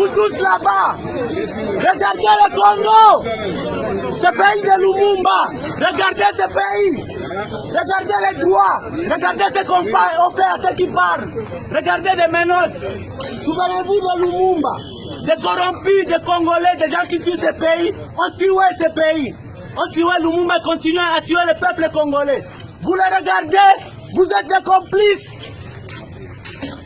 vous tous là-bas, regardez le Congo, ce pays de Lumumba, regardez ce pays, regardez les droits, regardez ce qu'on fait à ceux qui parlent, regardez les menottes, souvenez-vous de Lumumba, des corrompus, des Congolais, des gens qui tuent ce pays, ont tué ce pays, ont tué Lumumba et continuent à tuer le peuple congolais. Vous les regardez, vous êtes des complices.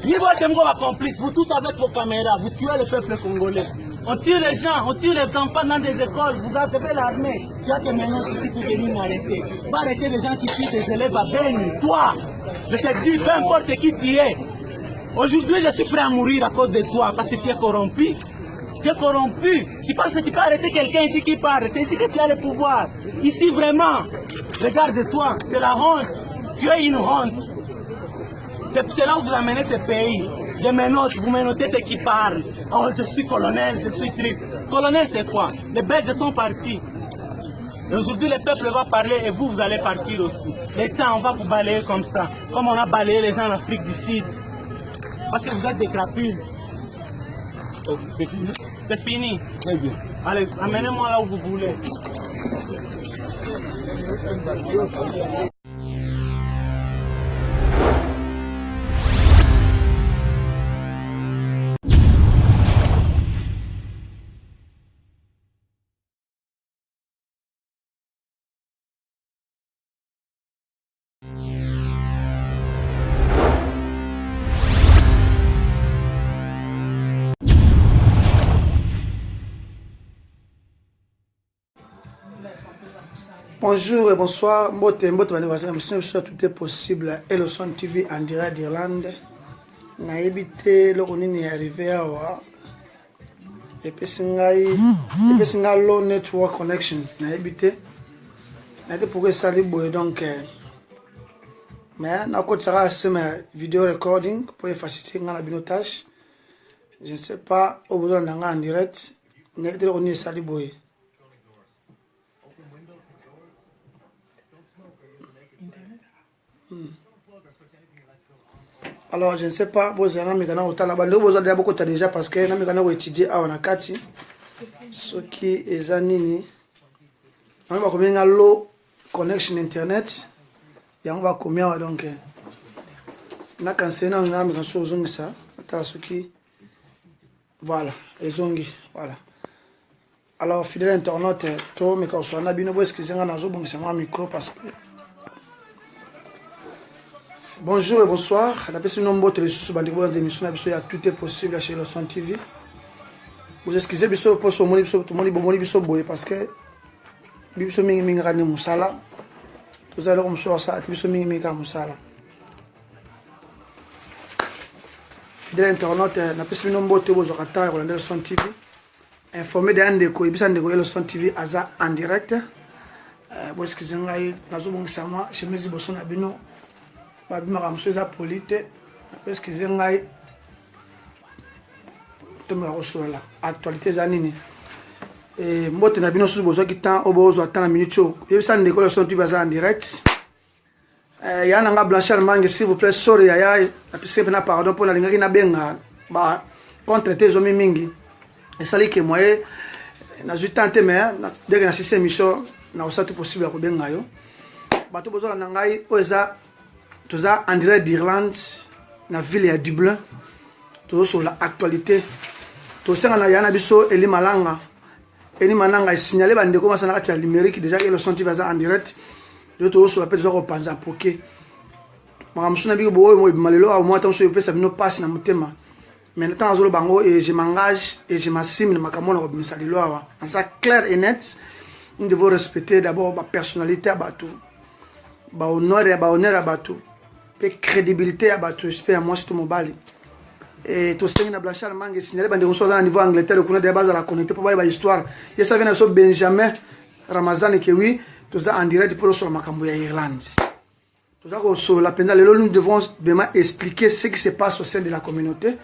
Niveau de complices, vous tous avec vos caméras, vous tuez le peuple congolais. On tue les gens, on tue les enfants dans des écoles, vous avez l'armée. Tu as que maintenant ici pour venir m'arrêter. Va arrêter les gens qui tuent des élèves à Beni. Toi, je te dis, peu importe qui tu es. Aujourd'hui, je suis prêt à mourir à cause de toi parce que tu es corrompu. Tu es corrompu. Tu penses que tu peux arrêter quelqu'un ici qui parle. C'est ici que tu as le pouvoir. Ici, vraiment, regarde-toi, c'est la honte. Tu es une honte. C'est là où vous amenez ce pays. Des menottes, vous menottez ceux qui parlent. Oh, je suis colonel, je suis trip. Colonel, c'est quoi? Les Belges sont partis. Aujourd'hui, le peuple va parler et vous allez partir aussi. Les temps, on va vous balayer comme ça. Comme on a balayé les gens en Afrique du Sud. Parce que vous êtes des crapules. Oh, c'est fini? C'est fini. Très bien. Allez, amenez-moi là où vous voulez. Bonjour et bonsoir. Tout est possible. Elson TV en direct d'Irlande. Na évité le ronini est arrivé à wa. Et puis c'est low network connection. Na évité. Na été pour ça libre donc. Mais na côté ça c'est ma vidéo recording pour faciliter la binotage. Je ne sais pas au besoin d'anga en direct. Na été le ronini ça libre. Alors je ne sais pas vous avez mis dans hôtel là-bas vous avez beaucoup déjà parce que na mikana étudier à Wanakati ce qui est anini on va combien à low connection internet et on va combien donc na cancer na mikana so zongi ça ata ce qui voilà et zongi voilà. Alors fidèle internaute to mikana so na bino bo excusez nga nazo bongisa ma micro parce que bonjour et bonsoir. La personne nombre de sous bandiko d'émission à tout est possible chez Elson TV. Vous excusez biso pour so moni biso boye parce que biso mingi ngani musala. Tous alors on sort ça biso mingi ka musala. Fidèle internaute la personne nombre de bozo kata ko Elson TV. Informé de andeko ibisa ndeko Elson TV aza en direct. Vous excusez ngai nazo bongisa moi chemise boso na bino. Babima monsieur polite parce que zengai to me reçoit actualité zanini et mbote na bino sous besoin qui temps obozo attend minute et ça ndeko le son tu vas en direct ya nanga Blanchard Mange s'il vous plaît sorry ya c'est pas pardon pour la linga na benga ba contre tes zomi mingi et ça que moi na ju tenter mais dès que na cette émission na ça tout possible ko benga yo bato besoin na ngai oza tous en direct d'Irlande, dans la ville de Dublin, tous sur l'actualité. Tous ces gens yana biso Eli Malanga, Eli Malanga est signalé bande comment ça n'a pas numérique déjà ils le sont en direct. De tous sur la page au panza poké. Madame Suna bigo boy moi malelo au moins tant sur pesa bino passe na mutema. Maintenant azolo bango et je m'engage et je m'assume na makamona ko bimisa lelo awa. Ça clair et net. Nous devons respecter d'abord ma personnalité à batou. Ba honneur à batou. Crédibilité à battre j'espère moi c'est tout mon bali et tout ça na Blanchard Mange signalé bande on soit à niveau Angleterre qu'on a des bases à la connecter pour voir histoire il savait na so Benjamin Ramazan que oui tout ça en direct pour sur makambo ya Irlande tout ça sur la peine là nous devons vraiment expliquer ce qui se passe au sein de la communauté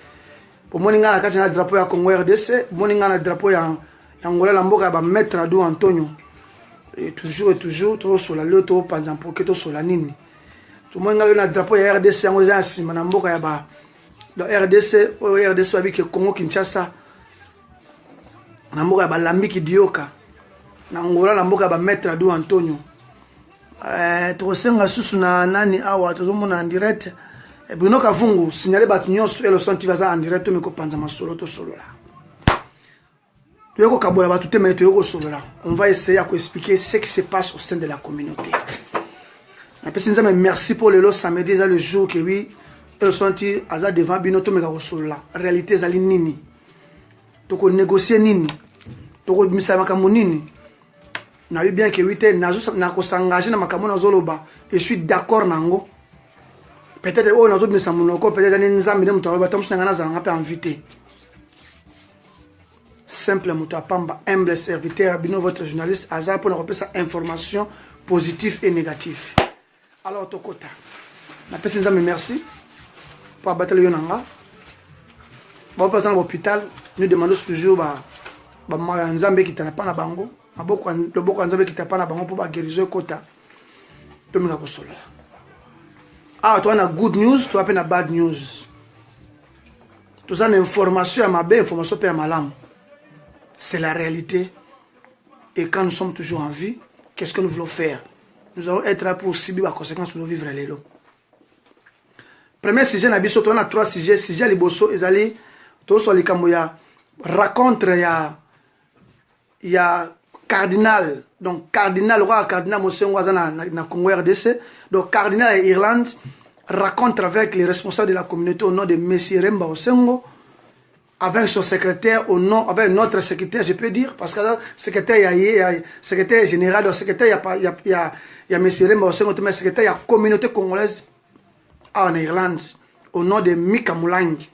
pour moi ninga na kati na drapeau ya Congo RDC moi ninga na drapeau ya Angola la mboka ba maître Ado Antonio et toujours tout sur la loto par exemple que tout sur la nini. Tout le monde a le drapeau de RDC en Osansi, Manamboka Yaba. Le RDC, au RDC, avec le Congo Kinshasa, na mboka ba Lambiki Dioka na Angola na mboka ba Maître Adu Antonio to senga susu na nani awa tozomona en direct Bruno Kavungu signalé batu nyonso et le son tivaza en direct me ko panza masolo to solo là on va essayer de expliquer ce qui se passe au sein de la communauté. Merci pour le samedi, le jour que oui, ils sont devant Binoto Megarosola. La réalité, c'est nini. Donc, on négocie nini. Donc, on dit nini. On a vu bien que oui, on s'engagé dans Makamona Zoloba. Et je suis d'accord nango. Peut-être on a d'autres messages, peut-être on a invité. Simple Moutapamba, humble serviteur, Bino, votre journaliste, Azar pour nous repérer sa information positive et négative. Alors, Tokota, merci pour abattre le Yonanga. Bon, passant à l'hôpital, nous demandons toujours Nzambe qui n'a pas na bango, le Boko Nzambe qui n'a pas na bango pour guérir Kota. Ah, toi, on a good news, toi, on a bad news. Tout ça, information à ma belle, information à ma lame. C'est la réalité. Et quand nous sommes toujours en vie, qu'est-ce que nous voulons faire? Nous allons être là pour subir les conséquences de nos vivres. Premier sujet, on a 3 sujets. Sujet, les bosso, ils allaient, tous sur les Camboya, raconte, il y a cardinal. Donc, cardinal, roi cardinal, na Congo RDC. Donc, cardinal et Irlande raconte avec les responsables de la communauté au nom de Messie Remba Osengo. Avec son secrétaire, au nom, avec notre secrétaire, je peux dire, parce que le secrétaire, il y a secrétaire général, le secrétaire, il y a M. Remba Osengo, mais le secrétaire, il y a la communauté congolaise en Irlande, au nom de Mika Moulangi.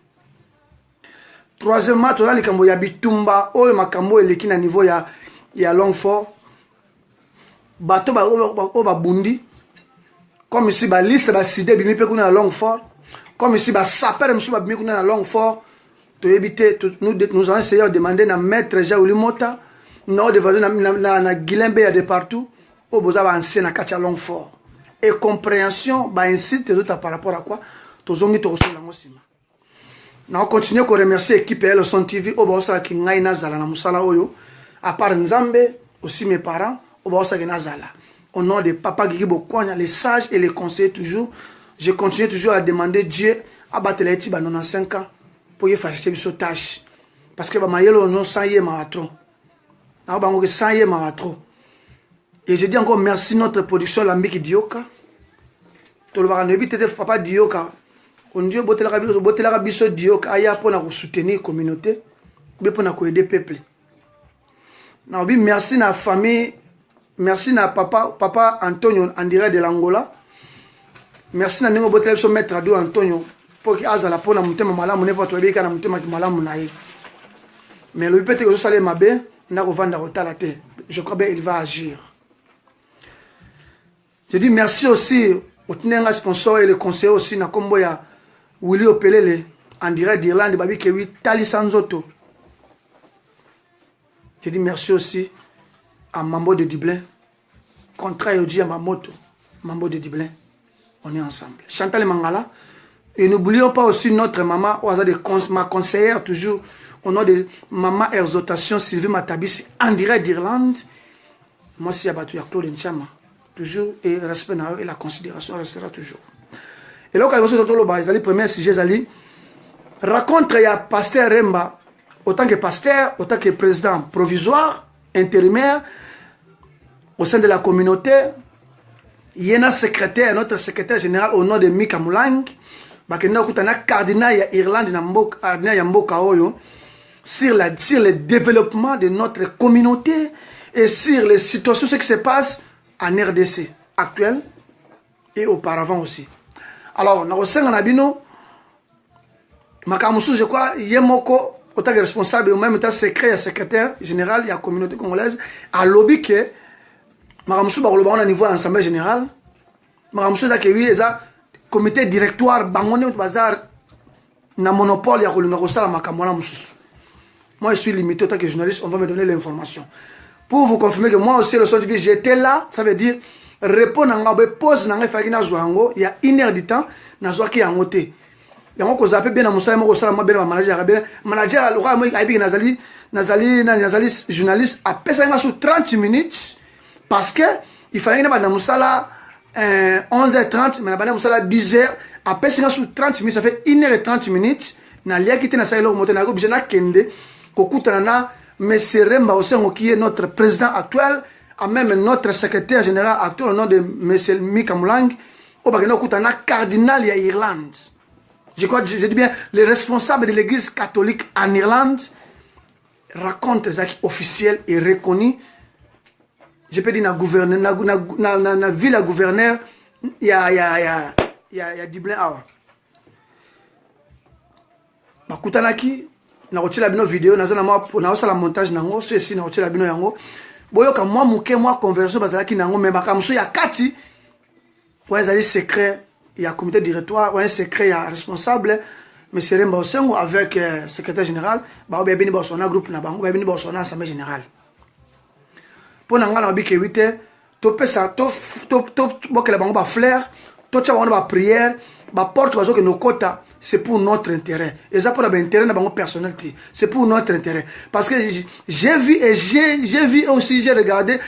Troisièmement, il y a Bitumba, il y a niveau, il y a Longfort, bateau, il y a Bundi, comme ici, il y a liste, il y a Sidé, il y a Longfort, comme ici, il y a Saper, il y a Longfort. Nous allons essayer de demander à maître Jaouli Mota, nous devons Guilembe de partout, au besoin d'avancer dans Katia Longfort. Et compréhension, incite les autres par rapport à quoi? Nous allons continuer à remercier l'équipe de Son TV, au besoin de Kingai Nazala, à part Nzambe, aussi mes parents, au besoin de Nazala. Au nom de Papa Guigui Bokwanya, les sages et les conseillers toujours, je continue toujours à demander Dieu à battre les petits 95 ans. Pour y faire ce tâche parce que mayelo non sans y trop na bango que sans y trop et je dis encore merci notre production Lambiki Dioka to le va éviter de papa Dioka on Dieu botela biso Dioka aya pour na soutenir communauté mais pour na aider peuple na bi merci na famille merci na papa Antonio en direct de l'Angola merci na ningo botela biso Maître Adu Antonio pour qu'il azala pour na mutema malamu ne pas toyebika na mutema malamu na ye mais le peut-être que ça allait mabe na revendre la terre je crois bien il va agir. Je dis merci aussi au tenenga sponsor et le conseiller aussi na kombo ya Willy Opelele en direct d'Irlande babi ke wi Tali Sanzoto. Je dis merci aussi à Mambo de Diblin contrat Yoji à Mamoto Mambo de Diblin on est ensemble. Chantal Mangala. Et n'oublions pas aussi notre maman, ma conseillère toujours, au nom de maman Exaltation Sylvie Matabisi, en direct d'Irlande. Moi, si Abatou Claude Ntiama, toujours, et le respect et la considération restera toujours. Et là, quand vous êtes dans le premier sujet, raconte il y a pasteur Remba, autant que pasteur, autant que président provisoire, intérimaire, au sein de la communauté. Il y a un secrétaire, notre secrétaire général au nom de Mika Moulang. Bakena kutana cardinal ya Irlande na mboka ya mboka oyo sur le développement de notre communauté et sur les situations ce qui se passe en RDC actuelle et auparavant aussi. Alors na osenga na bino makamusu je crois yemoko autant que responsable ou même temps secrétaire général de la communauté congolaise a lobby que makamusu ba koloba na niveau assemblée générale makamusu za ke wi eza comité directoire bangone bazar na monopole ya kolinga kosala makambo na mususu. Moi je suis limité en tant que journaliste, on va me donner l'information pour vous confirmer que moi aussi le Son TV j'étais là, ça veut dire répondre à ngabe pose na ngai faki na zwango il y a 1 heure du temps na zwaki yango te yango ko zappe bien na musala moko sala mo bien manager bien manager le roi mo aibi nazali journaliste a pesa nga sur 30 minutes parce que il fallait que na musala 11h30 mais na musala 10h a pesa nga sur 30 minutes ça fait 1h30 minutes na lia kité na sailo moto na ko bijana kende ko kutana na Monsieur Remba Osengo qui est notre président actuel a même notre secrétaire général actuel au nom de Monsieur Mika Moulang au bagano kutana cardinal ya Irlande. Je crois, je dis bien, les responsables de l'église catholique en Irlande racontent les actes officiels et reconnus. Je peux dire, dans la ville à gouverneur, il y a Dublin Hour. Bakutanaki, na rotila bino vidéo, na la montage nango, ceci na rotila bino yango. Boyoka moi muke moi conversion bazalaki nango, mais bakamuso ya kati, pour les secrets. Il y a un comité directoire, il y a un secret, il y a un responsable, M. Remba Osengo avec le secrétaire général, il y a un groupe, il y a une assemblée générale. Pour nous, on a dit que tu peux ça, tu peux flair, tu peux prière, tu porte nos quotas, c'est pour notre intérêt. Et ça pour l'intérêt de personnel, c'est pour notre intérêt. Parce que j'ai vu et j'ai vu aussi, j'ai regardé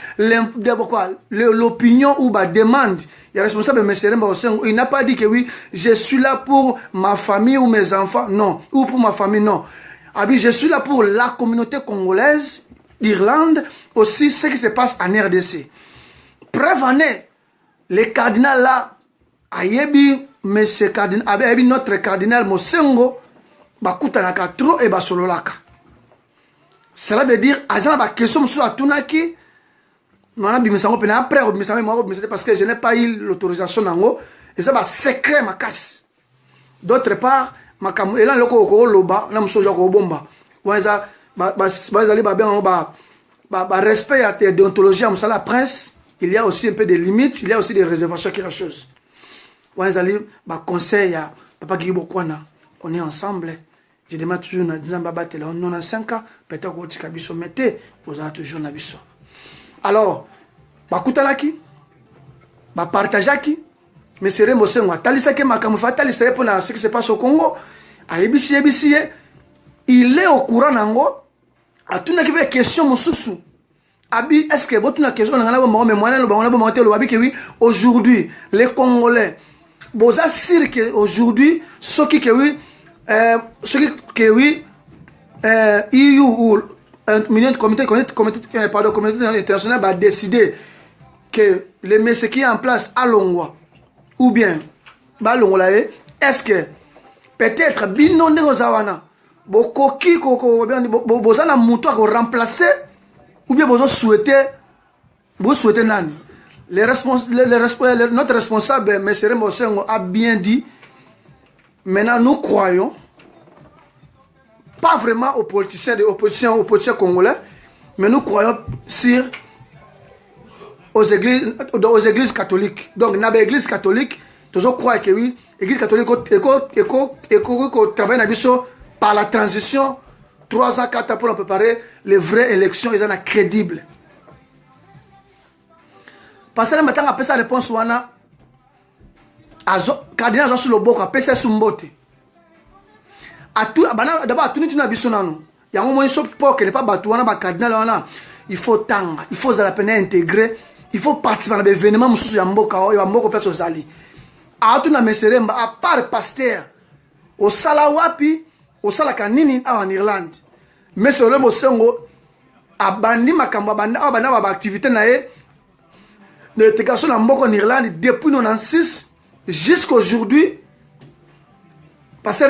l'opinion ou la demande. Il y a responsable de M. Remba Osengo, il n'a pas dit que oui, je suis là pour ma famille ou mes enfants, non. Ou pour ma famille, non. Je suis là pour la communauté congolaise, d'Irlande, aussi ce qui se passe en RDC. Preuve en est, les cardinals là, Ayebi, monsieur cardinal, Ayebi notre cardinal Mosengo, Bakutanaka trop et Basololaka. Cela veut dire, Azana ba question sur Atunaki, après, parce que je n'ai pas eu l'autorisation d'ango, et ça va secret ma casse. D'autre part, ma cam, et là le ko loba, na musoja ko bomba. Wanza respect à la déontologie à la prince, il y a aussi un peu de limites, il y a aussi des réservations quelque chose. Wanza conseil à papa Gibo Kwana, on est ensemble. Je demande toujours on a 5 ans, peut-être que tu as biso mettez, vous avez toujours na biso. Alors, bakutalaki, partageaki, mais c'est Mosengo. Talisaki makamufa, talisaki pour ce qui se passe au Congo. Il est au courant nango. A tout n'a que question mususu. Abi, est-ce que votre question mais moi aujourd'hui les Congolais, boza sir que aujourd'hui ceux qui que oui, EU ou un communauté internationale va décider que les messieurs qui est en place à Longwa ou bien Balongwa, est-ce que peut-être Bino Negozawana Bokoki Bozana Moutoua remplacer ou bien vous souhaitez Nani. Notre responsable, M. Remba Osengo, a bien dit, maintenant nous croyons pas vraiment aux politiciens congolais, mais nous croyons aux églises catholiques. Donc, dans l'église catholique, nous croyons que oui, l'église catholique travaille par la transition 3 ans, 4 ans pour préparer les vraies élections, ils sont crédibles. Parce que maintenant, après sa réponse, cardinal Jean Loboko, après sa sumbote. D'abord, à tout le monde, il y a un moment où il pas battu, il faut tanga, il faut la peine intégrer, il faut participer à l'événement, il y a beaucoup de choses. À tout le monde, à part pasteur, au Salawapi, au Salakanini en Irlande. Mais sur le Mosengo, à Bandi Makamba, à activité l'intégration en Irlande depuis 1996 jusqu'à aujourd'hui. Parce que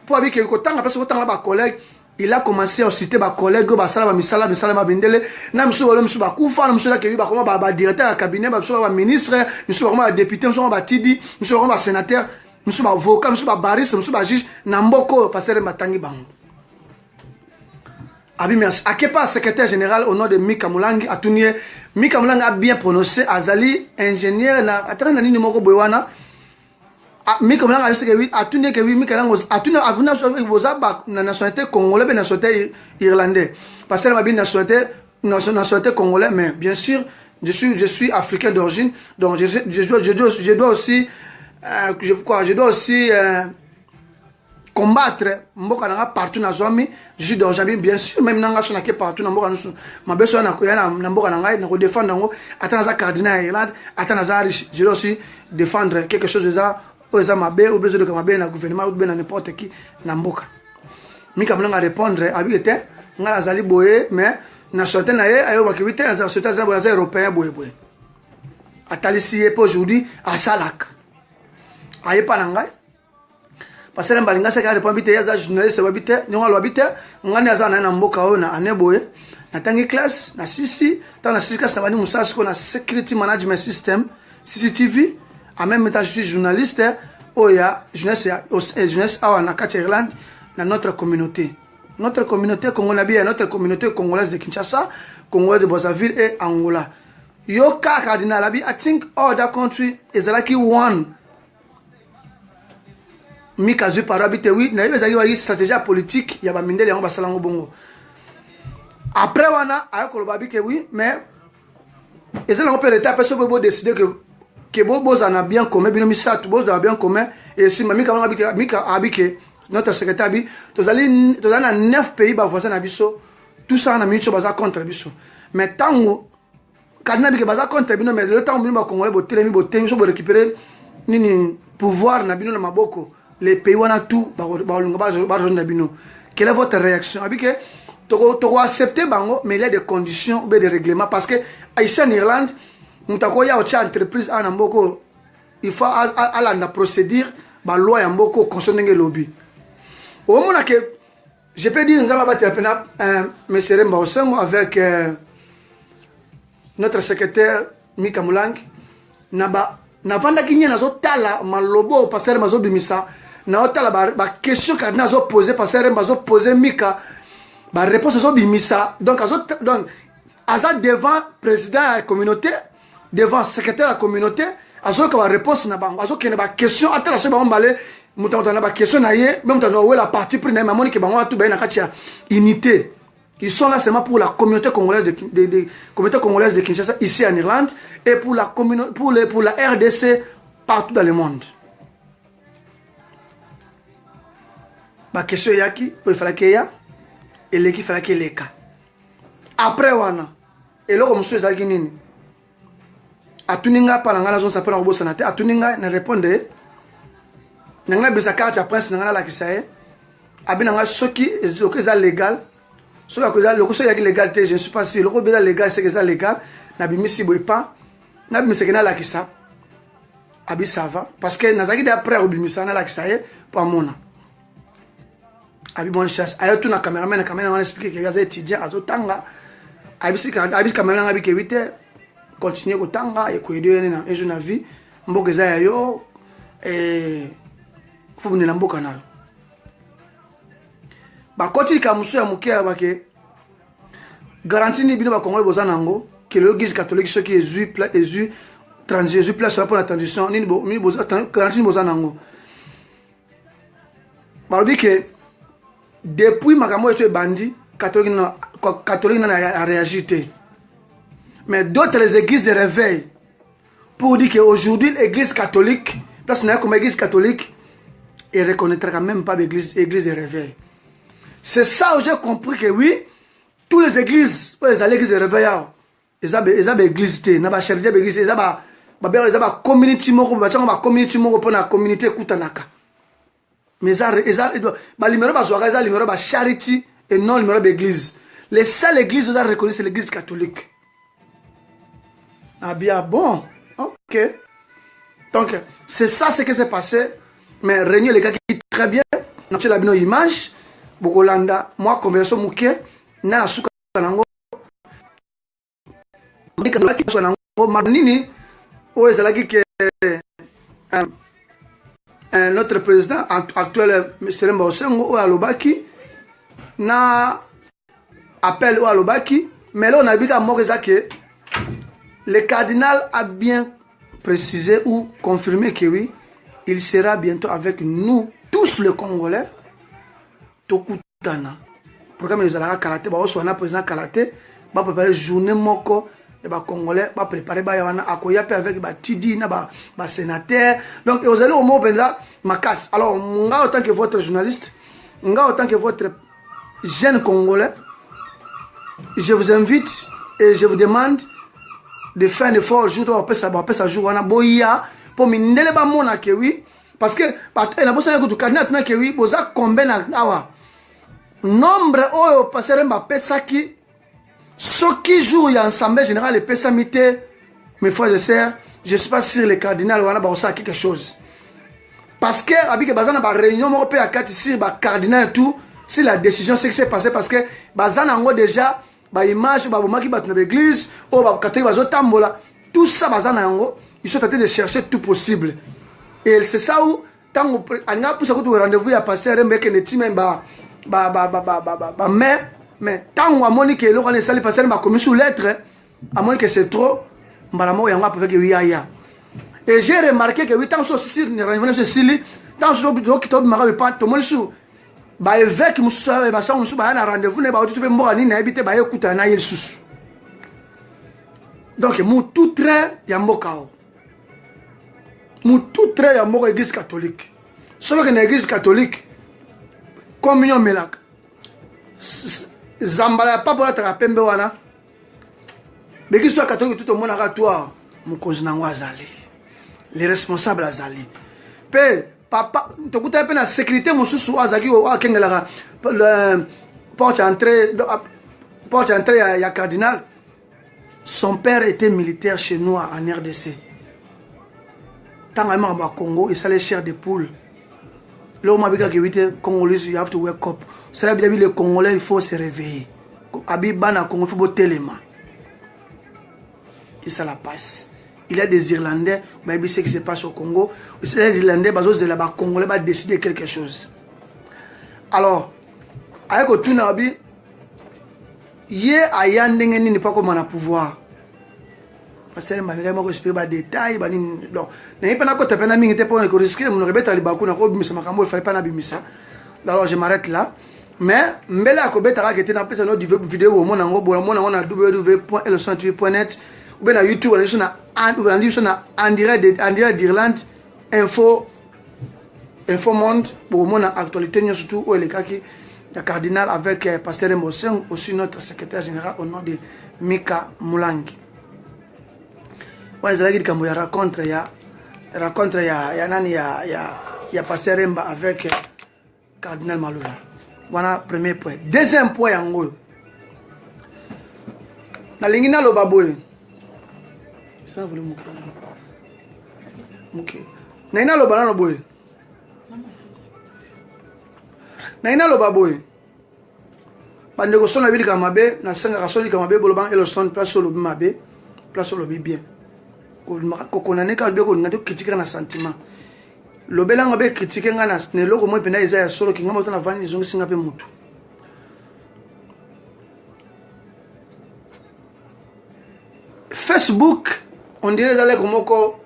pour avoir quelques temps, après ce temps là, collègue, il a commencé à citer ma collègue, misala bindele, na monsieur bakufa, monsieur qui va directeur cabinet, monsieur ministre, monsieur député, monsieur tidi, monsieur sénateur, monsieur avocat, monsieur bariste, monsieur juge, namboko parce que tangi bango. Abi merci. À quel pas secrétaire général au nom de Mika Moulang Atounie, Mika Moulang a bien prononcé Azali ingénieur na atana nini moko boywana. Mika Moulang a dit que oui, Atounie que oui, Mika Moulang Atounie avuna bozaba na nationalité congolaise et nationalité irlandais. Parce que ma bien nationalité congolaise, mais bien sûr, je suis africain d'origine, donc je dois aussi combattre mboka nanga partout na zomi je dors jamais bien sûr même nanga sona ke partout na mboka nusu mabeso na mboka nanga na ko défendre ngo atana za cardinal Irlande atana za riche je dois aussi défendre quelque chose za mabe ou besoin de mabe na gouvernement ou bien na n'importe qui na mboka mika mnanga répondre abite ngala zali boye mais na sote na ye ayo bakibite za sote za boye européen boye atalisi pour aujourd'hui à salak aye pa nanga parce que mbalinga seka répond bite ya za journaliste babite nyonga lo babite ngani aza na mboka ona aneboye na tangi class na sisi dans la classe na bani musasi ko na security management system CCTV en même temps je suis journaliste oya jeunesse awa na kati Irlande na notre communauté congolaise, notre communauté congolaise de Kinshasa, congolaise de Brazzaville et Angola. Yoka cardinal abi, I think other country is like one. Mikazu parabite oui, na yebeza yi stratégie politique ya ba mindele yango basalango bongo. Après wana ayako lobabi ke oui, mais ezala ngopé l'état peso bobo décider que bobo zana bien commun, bino misatu bobo zana bien commun et si mika abike notre secrétaire bi tozali na 9 pays ba voisins na biso tout ça na minute baza contre biso mais tango kadina bi baza contre bino mais le temps bino ba congolais bo telemi so bo récupérer nini pouvoir na bino na maboko les pays wana tout ba lunga ba na bino. Quelle est votre réaction abike toko accepter bango mais il y a des conditions ou des règlements parce que ici en Irlande mutako ya ocha entreprise ana mboko il faut à la procédure ba loi ya mboko concernant lobby. Au moment que je peux dire nous avons battu M. Remba Osengo avec notre secrétaire Mika Mulang na vanda kinye nazo tala malobo passer mazo bimisa na otala ba question ka nazo poser passer Remba zo poser Mika ba réponse zo bimisa donc aza devant président de la communauté devant secrétaire de la communauté azo ka réponse na bango azo kene ba question atala so ba mbale mutamutana ba question na ye même mutamutana ouais la partie pris na mamoni ke bango tout ba na katia unité. Ils sont là seulement pour la communauté congolaise communauté congolaise de Kinshasa ici en Irlande et pour la communauté pour la RDC partout dans le monde. Ba question yaki il fallait que ya et l'équipe fallait que leka. Après wana et là monsieur ezaki nini atuninga palanga la zone s'appelle en bosanate atuninga na répondre nanga bisa carte ya prince nanga la kisaye abinanga soki ezokeza légal soki akoza lokoso ya légalité je ne suis pas sûr loko beza légal c'est que ça légal na bimisi boy pas na bimiseke na la kisa abi ça va parce que nazaki d'après obimisa na la kisaye pour mona abi bonne chasse ayo tout na cameraman on explique que il y a des étudiants azotanga abi cameraman abi ke vite continuer kotanga et ko aider na un jeune vie mboka za yo faut venir na mboka na ba koti ka musu ya mukia ba ke garantie ni bino ba congolais bozana ngo que l'église catholique ceux qui Jésus place pour la transition ni garantie bozana ngo ba bi que depuis makambo eto bandi catholique n'a réagi mais d'autres églises de réveil pour dire qu'aujourd'hui l'église catholique place na comme église catholique et reconnaîtra quand même pas l'église de réveil. C'est ça où j'ai compris que oui, toutes les églises, les églises de réveil, ils ont des églises, ils ont des charité, ils ont des communauté, communauté pour la communauté Kutanaka. Mais ils ont des numéros de charité et non numéro d'église. Les seules églises où ils ont reconnu, c'est l'église catholique. Ah bien, bon, ok. Donc, c'est ça ce qui s'est passé. Mais Régnier, les gars qui très bien, nous avons une image, Bogolanda, moi, conversion mouké, na suka nango, Marnini, où est ce que notre président actuel, M. Remba Osengo, ou Alobaki, na appel ou Alobaki, mais là on a vu que le cardinal a bien précisé ou confirmé que oui, il sera bientôt avec nous, tous les Congolais. Tokutana. Programme les alaka karaté, ba oso na président karaté, ba préparer journée moko et ba congolais ba préparer ba yana akoya pe avec ba tidi na ba sénateur donc vous allez au mot benza ma casse. Alors nga autant que votre journaliste, nga autant que votre jeune congolais, je vous invite et je vous demande de faire un effort jour to ça jour wana boya pour mindele ba mona ke oui parce que la bossa ko to candidat na ke oui boza combien na awa nombre oyo passer mba pesaki soki jour ya assemblée générale et pesamité mes frères et sœurs je suis pas sûr les cardinal wana ba ça quelque chose parce que abike bazana ba réunion mo pe akati sur ba cardinal tout si la décision c'est que c'est passé parce que bazana ngo déjà ba image ba bomaki ba na l'église ou ba catholique bazo tambola tout ça bazana ngo ils sont en train de chercher tout possible et c'est ça où tant anga pour ça que rendez-vous ya pasteur mbeke ne timemba mais tant à Monique et l'on est salé passer ma commis sous lettre à Monique c'est trop mbalamo yanga peut que oui ya et j'ai remarqué que oui tant so si ne revenons sur Sili tant so qui top mara pas tout monde sous ba évêque musa ba sa musu ba na rendez-vous ne ba tu peux mboka ni na habiter ba écouter na yesus donc mu tout train ya mboka mu tout train ya mboka église catholique sauf que l'église catholique communion melak zambala pas pour la pembe wana l'église catholique tout le monde a toi mon cousin azali les responsables azali pe papa tokuta pe na sécurité mususu azaki o akengela porte entrée ya cardinal son père était militaire chez nous en RDC tant à Congo il s'allait chair de poule. Là, on m'a dit que Congolais, you have to wake up. C'est là que les Congolais, il faut se réveiller. Abibana Congo, il faut téléma. Et ça la passe. Il y a des Irlandais, mais ce qui se passe au Congo. Il y a des Irlandais, les Congolais vont décider quelque chose. Alors, avec tout le monde, il y a un n'est pas comme on a pouvoir. Parce que je vais des détails. Donc, alors je m'arrête là. Mais je vais une vidéo www.elson.net ou bien YouTube en direct d'Irlande info monde pour mon actualité surtout où le cardinal avec pasteur Mbosseng aussi notre secrétaire général au nom de Mika Moulangi. Ils ont raconté ya pasteur Mba avec cardinal Malula. Voilà premier point. Deuxième point yango. Na lingina lo baboy. Ça voulait muke. Na ina lo banana boy. Na ina lo baboy. Bande ko sona bili kamabe na senga ka soni kamabe boloban elo son place lo bimabe, place lo bi bien. Kokonane ka be ko ngado kritika na sentiment lobela ngabe kritika ngana ne loko mo pena isa ya solo kinga moto na vani zongi singa pe mutu Facebook on dirait zale komoko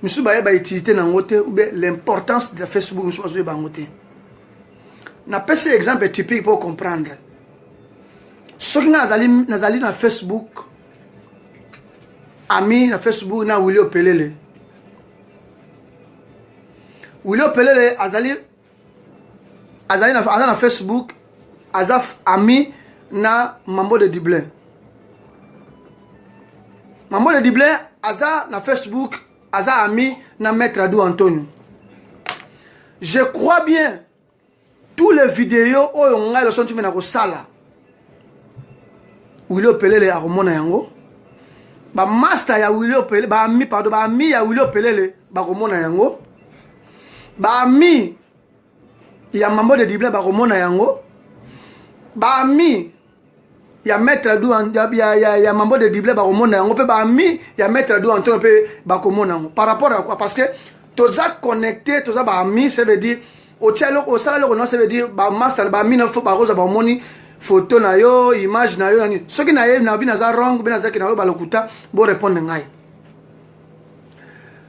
misuba ba utilité na ngote ou bien l'importance de Facebook misuba zo ba ngote na pese exemple typique pour comprendre ce qui nazali na Facebook ami na Facebook na Willy Opelele. Willy Opelele azali na Facebook azaf ami na Mambo de Dublin. Mambo de Dublin aza na Facebook aza ami na Maître Adou Antonio. Je crois bien tous les vidéos oyo ngai le son tu mena ko sala. Willy Opelele a romona yango. Ba master ya Willy Opelele ba ami ya Willy Opelele ba komona yango ba ami ya Mambo de Dublin ba komona yango ba ami ya Maître Adou ya Mambo de Dublin ba komona yango pe ba ami ya Maître Adou Antonio pe ba komona yango par rapport à quoi parce que toza connecté toza ba ami ça veut dire au tchalo au sala lo non ça veut dire ba master ba ami no fo ba roza ba moni photo na yo image na yo nani soki na ye na bina za wrong bina za kina ba lokuta bo répondre ngai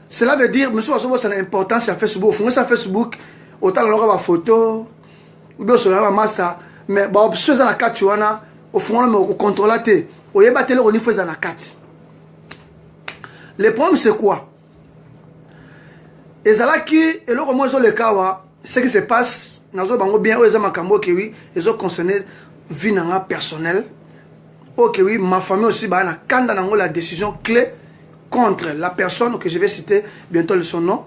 cela veut dire monsieur waso ça l'importance à Facebook fonga ça Facebook autant la ba photo bo so ba master mais ba option za na kati wana au fond me contrôler te o yeba tele oni feza na kati Le problème c'est quoi? Ezalaki et le comment ils ont le cas, ce qui se passe, nazo bango bien, ils ont makambo que oui, ils ont concerné vie nanga personnelle. Ok oui, ma famille aussi, bah na kanda nango la décision clé contre la personne que je vais citer bientôt son nom.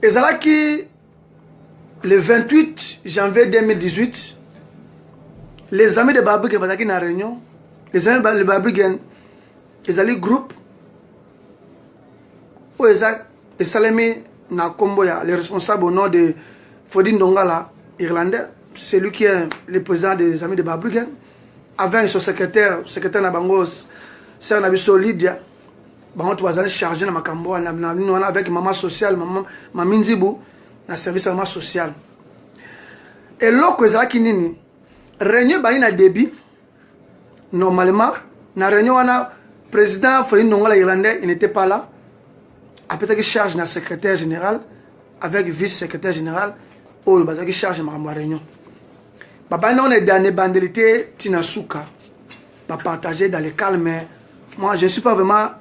Ezalaki le 28 janvier 2018, les amis de Babouken bazaki na réunion, les amis de Babouken, ils allaient groupe où ils et Salemi na Komboya, le responsable au nom de Fodine Dongala, irlandais, c'est lui qui est le président des amis de Babouken, avec son secrétaire Nabangos, c'est un abisso Lydia, bango tu vas chargé na makambo avec maman sociale, maman Nzibu, na service maman social. Et loko ezalaki nini, réunion bani na débit, normalement, na réunion wana président Fodine Dongala irlandais, il n'était pas là. Après qu'il charge na secrétaire général avec vice-secrétaire général ou il qui charge ma réunion. Papa on est dans les bandelités tinasuka pas partager dans le calme. Moi je ne suis pas vraiment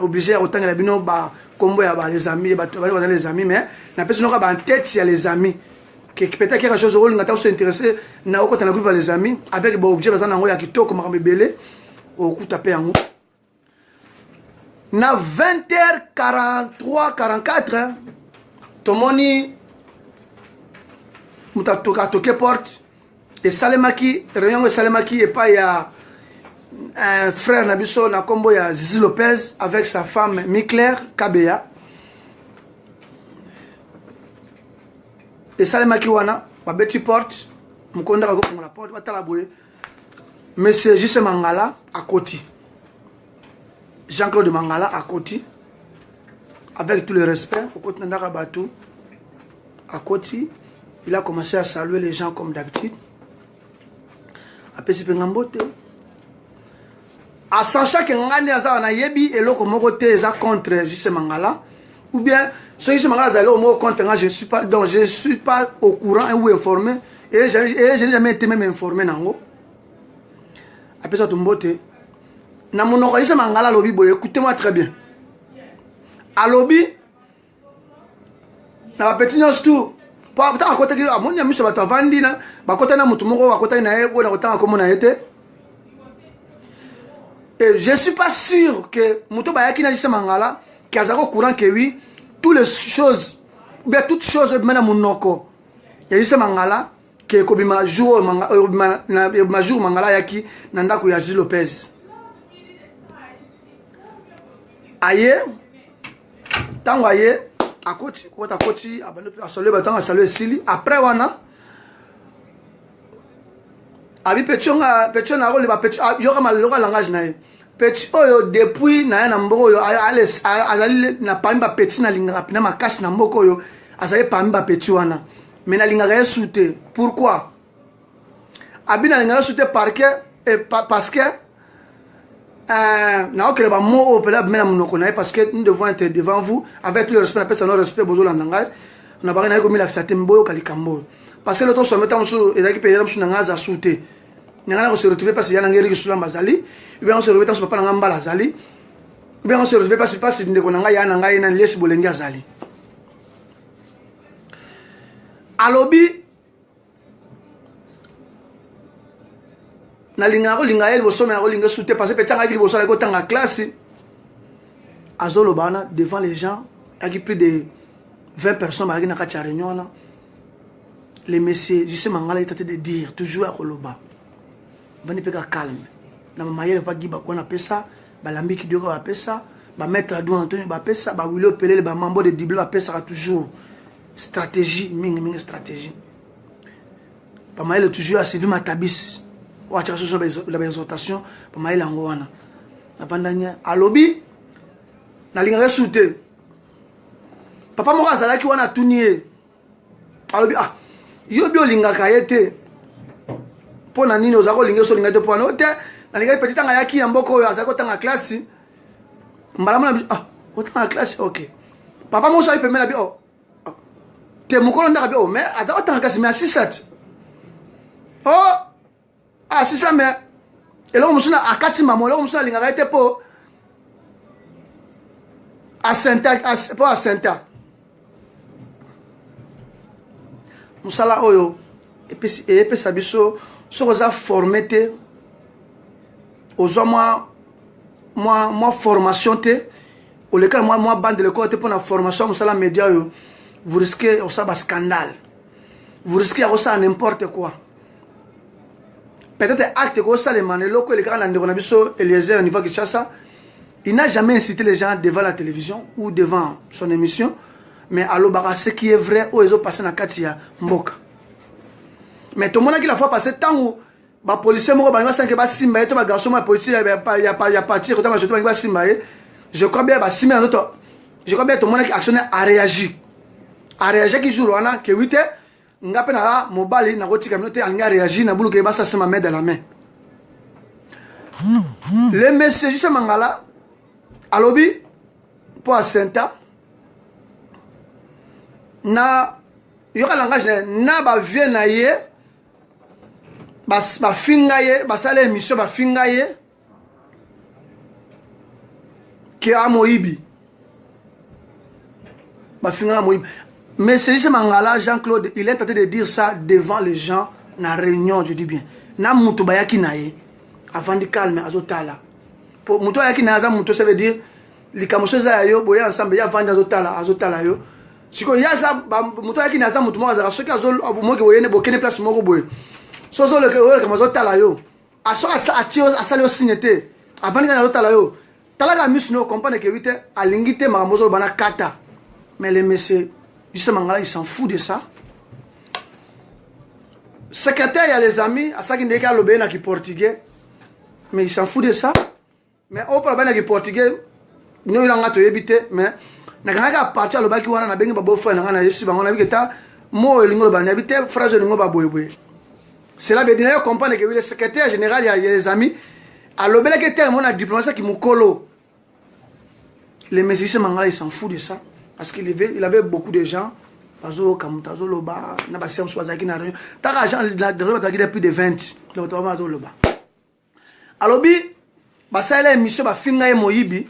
obligé autant que la bino ba combo ya les amis les amis mais na personne pas en tête si les amis que peut-être quelque chose où ngata s'intéresser na au côté na groupe les amis avec ba objet bazana ngo ya kitoko makambe belé au coup taper en na 20h43-44 tomoni mutatoka toke porte et Salemaki réunion Salemaki et pas ya un frère nabiso na kombo ya Zizi Lopez avec sa femme Mikler Kabea et Salemaki wana ba beti porte mukonda ko fungola porte batala boye monsieur Jesse Mangala à côté Jean-Claude Mangala à côté, avec tout le respect, au côté de Narabatou, à côté, il a commencé à saluer les gens comme d'habitude. Après, c'est Pengambote. À sachant que Ngani Aza na yebi et l'autre mokote contre Jesse Mangala, ou bien ce Jesse Mangala Zalo au mot contre je suis pas, donc je suis pas au courant ou informé et je n'ai jamais été même informé nango. Après ça, Tumbote. Na monoko Jesse Mangala lobby boy, écoutez-moi très bien. À lobby, na petit nos tout. Pas peut-être à côté de à mon ami sur la vandi na, ba côté na mutu moko à côté na ego na côté comme na été. Et je suis pas sûr que mutu ba yaki na Jesse Mangala qui a zéro courant que oui, toutes les choses, bien toutes choses maintenant monoko. Ya Jesse Mangala que kobima jour ma jour Mangala yaki na ndako ya Zizi Lopez. Aye, tango aye, à côté, à saluer, à saluer Sili. Après, wana, abi petit na rôle, petit, yora mal le langage na ye. Petit oyo depuis na na mboko yo, azali na pamba petit na linga pina makasi na mboko yo, azali pamba petit wana. Mais na linga ye souté. Pourquoi? Abi na linga souté parce que parce que nous devons être devant vous avec tout le respect, on a respect besoin d'angai on a pas rien comme la satembo kalikambo parce que le temps se mettant sur et qui paye sur nangaza souté nanga se retrouver parce qu'il y a ngeri sur la bazali ou bien on se retrouve sur papa ngamba la zali ou bien on se retrouve parce que ndeko nanga ya nanga ina lesi bolenga zali alobi na linga ko linga el boso na ko linga souté parce que petanga ki boso ko tanga classe azolo bana devant les gens avec plus de 20 personnes ba na ka réunion les messieurs Jesse Mangala était de dire toujours à koloba vani peka calme na mayele pa giba ko na pesa ba lambi ki doko ba pesa ba mettre Adou Antonio ba pesa ba Willy Pelele ba mambo de Dible ba pesa toujours stratégie mingi stratégie ba mayele toujours a suivi ma tabis ou à la exhortation pour maïl angouana. La pandania à lobby, na linga souté. Papa mora zala ki wana tunier. À lobby ah, yo bio linga kayete. Po na nini ozako linga so linga te po na ote, na linga petit tanga yaki ya mboko yo azako tanga classe. Mbala na ah, otanga classe OK. Papa mo so ipe mena bi oh. Te mukolo ndaka bi oh, mais azako tanga classe mais à 6-7. Oh ah c'est ça mais et là on me sonne à 4 maman là on me sonne à l'ingara était pour pas à Senta. Musala oyo et puis sabiso so oza formé te ozo moi formation te au lequel moi bande de l'école te pour la formation musala média yo vous risquez ça un scandale, vous risquez ça n'importe quoi. Peut-être acte que ça les manelo que les gars na biso Eliezer au niveau de Kinshasa, il n'a jamais incité les gens devant la télévision ou devant son émission, mais alors ce qui est vrai où ils ont passé na katia mboka. Mais tout le monde qui la fois passé tant où ba policier moko ba ngasa ke ba simba et to ba garçon ma policier il y a partir quand je ba simba je crois bien ba simba autre je crois bien tout le monde qui actionnaire a réagi qui jour wana que 8 ngape na mobile na kotika minote alinga réagi na bulu ke ba ça se main dans la main. Le message juste mangala alobi pour Senta na yoka langage na ba vie na ye ba finga ye ba sala émission ba finga ye ki a moyibi ba finga moyibi. Mais c'est juste mangala Jean-Claude il est tenté de dire ça devant les gens na réunion, je dis bien na mutu bayaki na ye avant de calmer azotala pour mutu bayaki na za mutu ça veut dire likamoso za yo boya ensemble ya vanda azotala yo siko ya za mutu bayaki na za mutu mo za soki azol mo ke boyene bokene place moko boye sozo le ke mazotala yo aso asali o signete avant de azotala yo talaka misno comprendre que vite alingite mamozo bana kata. Mais les messieurs justement là, il s'en fout de ça. Secrétaire, il y a les amis, à ça qui n'est qu'à l'obéna qui est portugais, mais il s'en fout de ça. Mais au problème qui est portugais, nous il en a tout évité, mais n'a qu'à partir à l'obéna qui wana na bengi babo frère n'a yesi bango na biketa mo elingo ba n'habité phrase elingo ba boyeboy. C'est là que vous comprenez que le secrétaire général il y a les amis à l'obéna qui tellement na diplomatie qui mukolo. Les messieurs mangala ils s'en fout de ça. Parce qu'il avait beaucoup de gens. Pazo, Kamutazo, Loba, Nabasem, Swazaki, Nario. T'as gens, plus de 20. Loba. Alors, ça a émission, Finga et Moyibi.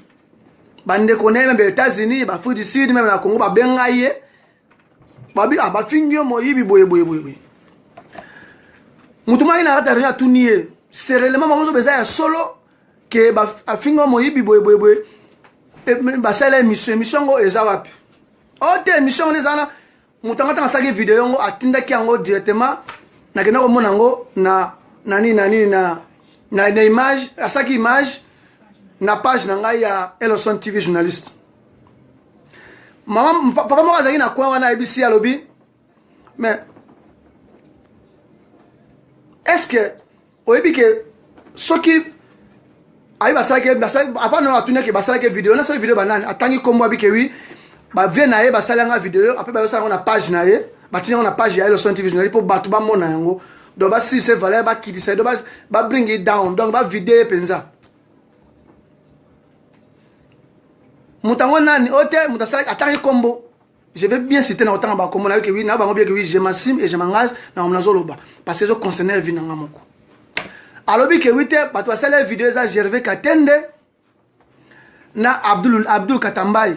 Bande connaît même les États-Unis, Afrique du Sud, même la Congo, Bengaye. Finga Moyibi, boy. Moutouma, il n'a rien à tout nier. C'est réellement un solo que Finga Moyibi, boy. Ça a émission, Ezawapi. Ote émission les ana mutanga tanga saki vidéo ngo atinda ki ngo directement na kena ko mona ngo na image asaki image na page na ngai ya Elson TV journaliste. Maman papa mo azaki na kwa wana ABC alobi mais est-ce que oyebi que soki ayi basala apa no atuna ke basala ke vidéo na so vidéo banani atangi kombo abi ke oui ba vient na ye ba salanga vidéo après ba sala na page na ye ba tina na page ya Elson TV journaliste pour batu ba mona yango donc ba si c'est valeur ba kiti ça donc ba bring it down donc ba vidéo penza mutango nani ote mutasala atangi kombo je vais bien citer na otanga ba kombo na ke oui na ba bien que oui je m'assume et je m'engage na omnazoloba parce que je concerne vie na ngamoko alobi ke oui te batu basala vidéo za Gervais Katende na Abdul Katambai.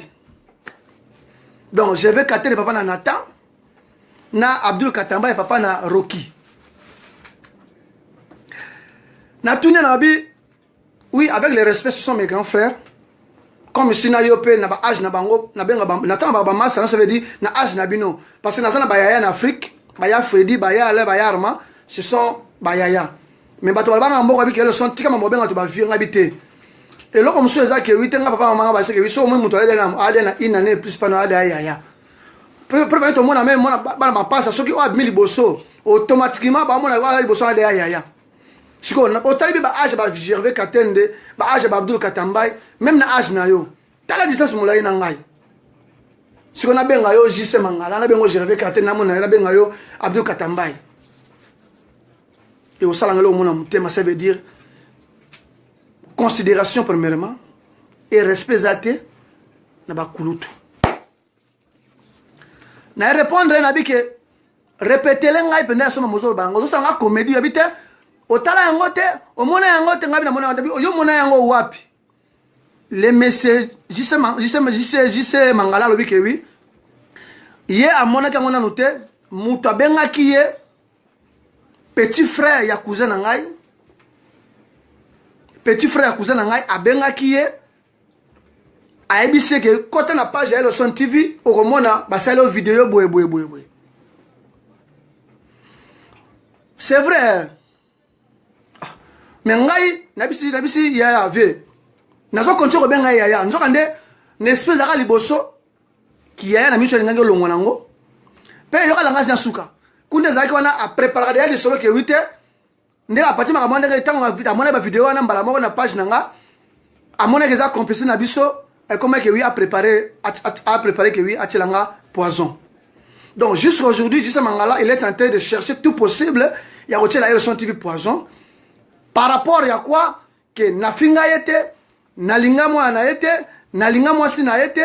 Donc, je vais Katende papa na Nathan, na Abdul Katamba et papa na Rocky. Na tourné na bi, oui, avec le respect, ce sont mes grands frères. Comme si na yopé na ba âge na bango, na benga ba, na tan ba massa, ça veut dire na âge na bino. Parce que na zana ba yaya en Afrique, ba ya Freddy, ba ya Ale, ba ya Arma, ce sont ba yaya. Mais ba to ba nga mboka bi ke le son tika ma bobenga to ba vie ngabité. Et là, comme ça, que oui, papa, maman, parce que oui, so moi, mutuelle, une année plus pas na ya. Premier to mona même mona ba ma passe soki o admili boso automatiquement ba mona wa boso ade ya. Siko na otalibi ba âge ba Gervais Katende, ba âge ba Abdul Katambai, même na âge na yo. Tala distance mulai na ngai. Siko na benga yo JC Mangala, na bengo Gervais Katende na mona na benga yo Abdul Katambai. Et au salangalo mona mutema ça veut dire considération premièrement et respect zate na ba kulutu. Na répondre na bi ke répéter le ngai pendant so mozo bango so sanga comédie habite otala yango te omona yango te ngabi na mona ndabi oyo mona yango wapi les messieurs JC Mangala lobi ke oui ye amona ka ngona noté muto benga ki ye petit frère ya cousin na ngai abenga ki ye aebise ke côté na page ya Leçon TV okomona basalo vidéo boye. C'est vrai. Mais ngai nabisi ya ave. Nazo koncho ko benga ya. Nzo kande n'espèce zaka liboso ki ya na miso ngango longo nango. Pe yo kala ngasi na suka. Kunde zaki wana a préparer ya lisolo ke 8h. Nde apati makamanda ke tango amona ba vidéo wana mbala moko na page nanga. Amona ke za complice na biso et comment que oui a préparé que oui a tilanga poison. Donc jusqu'à aujourd'hui, JC Mangala, il est en train de chercher tout possible. Il y a aussi la Leçon TV poison. Par rapport à quoi que na finga yete, na linga moi na yete, na linga moi si na yete,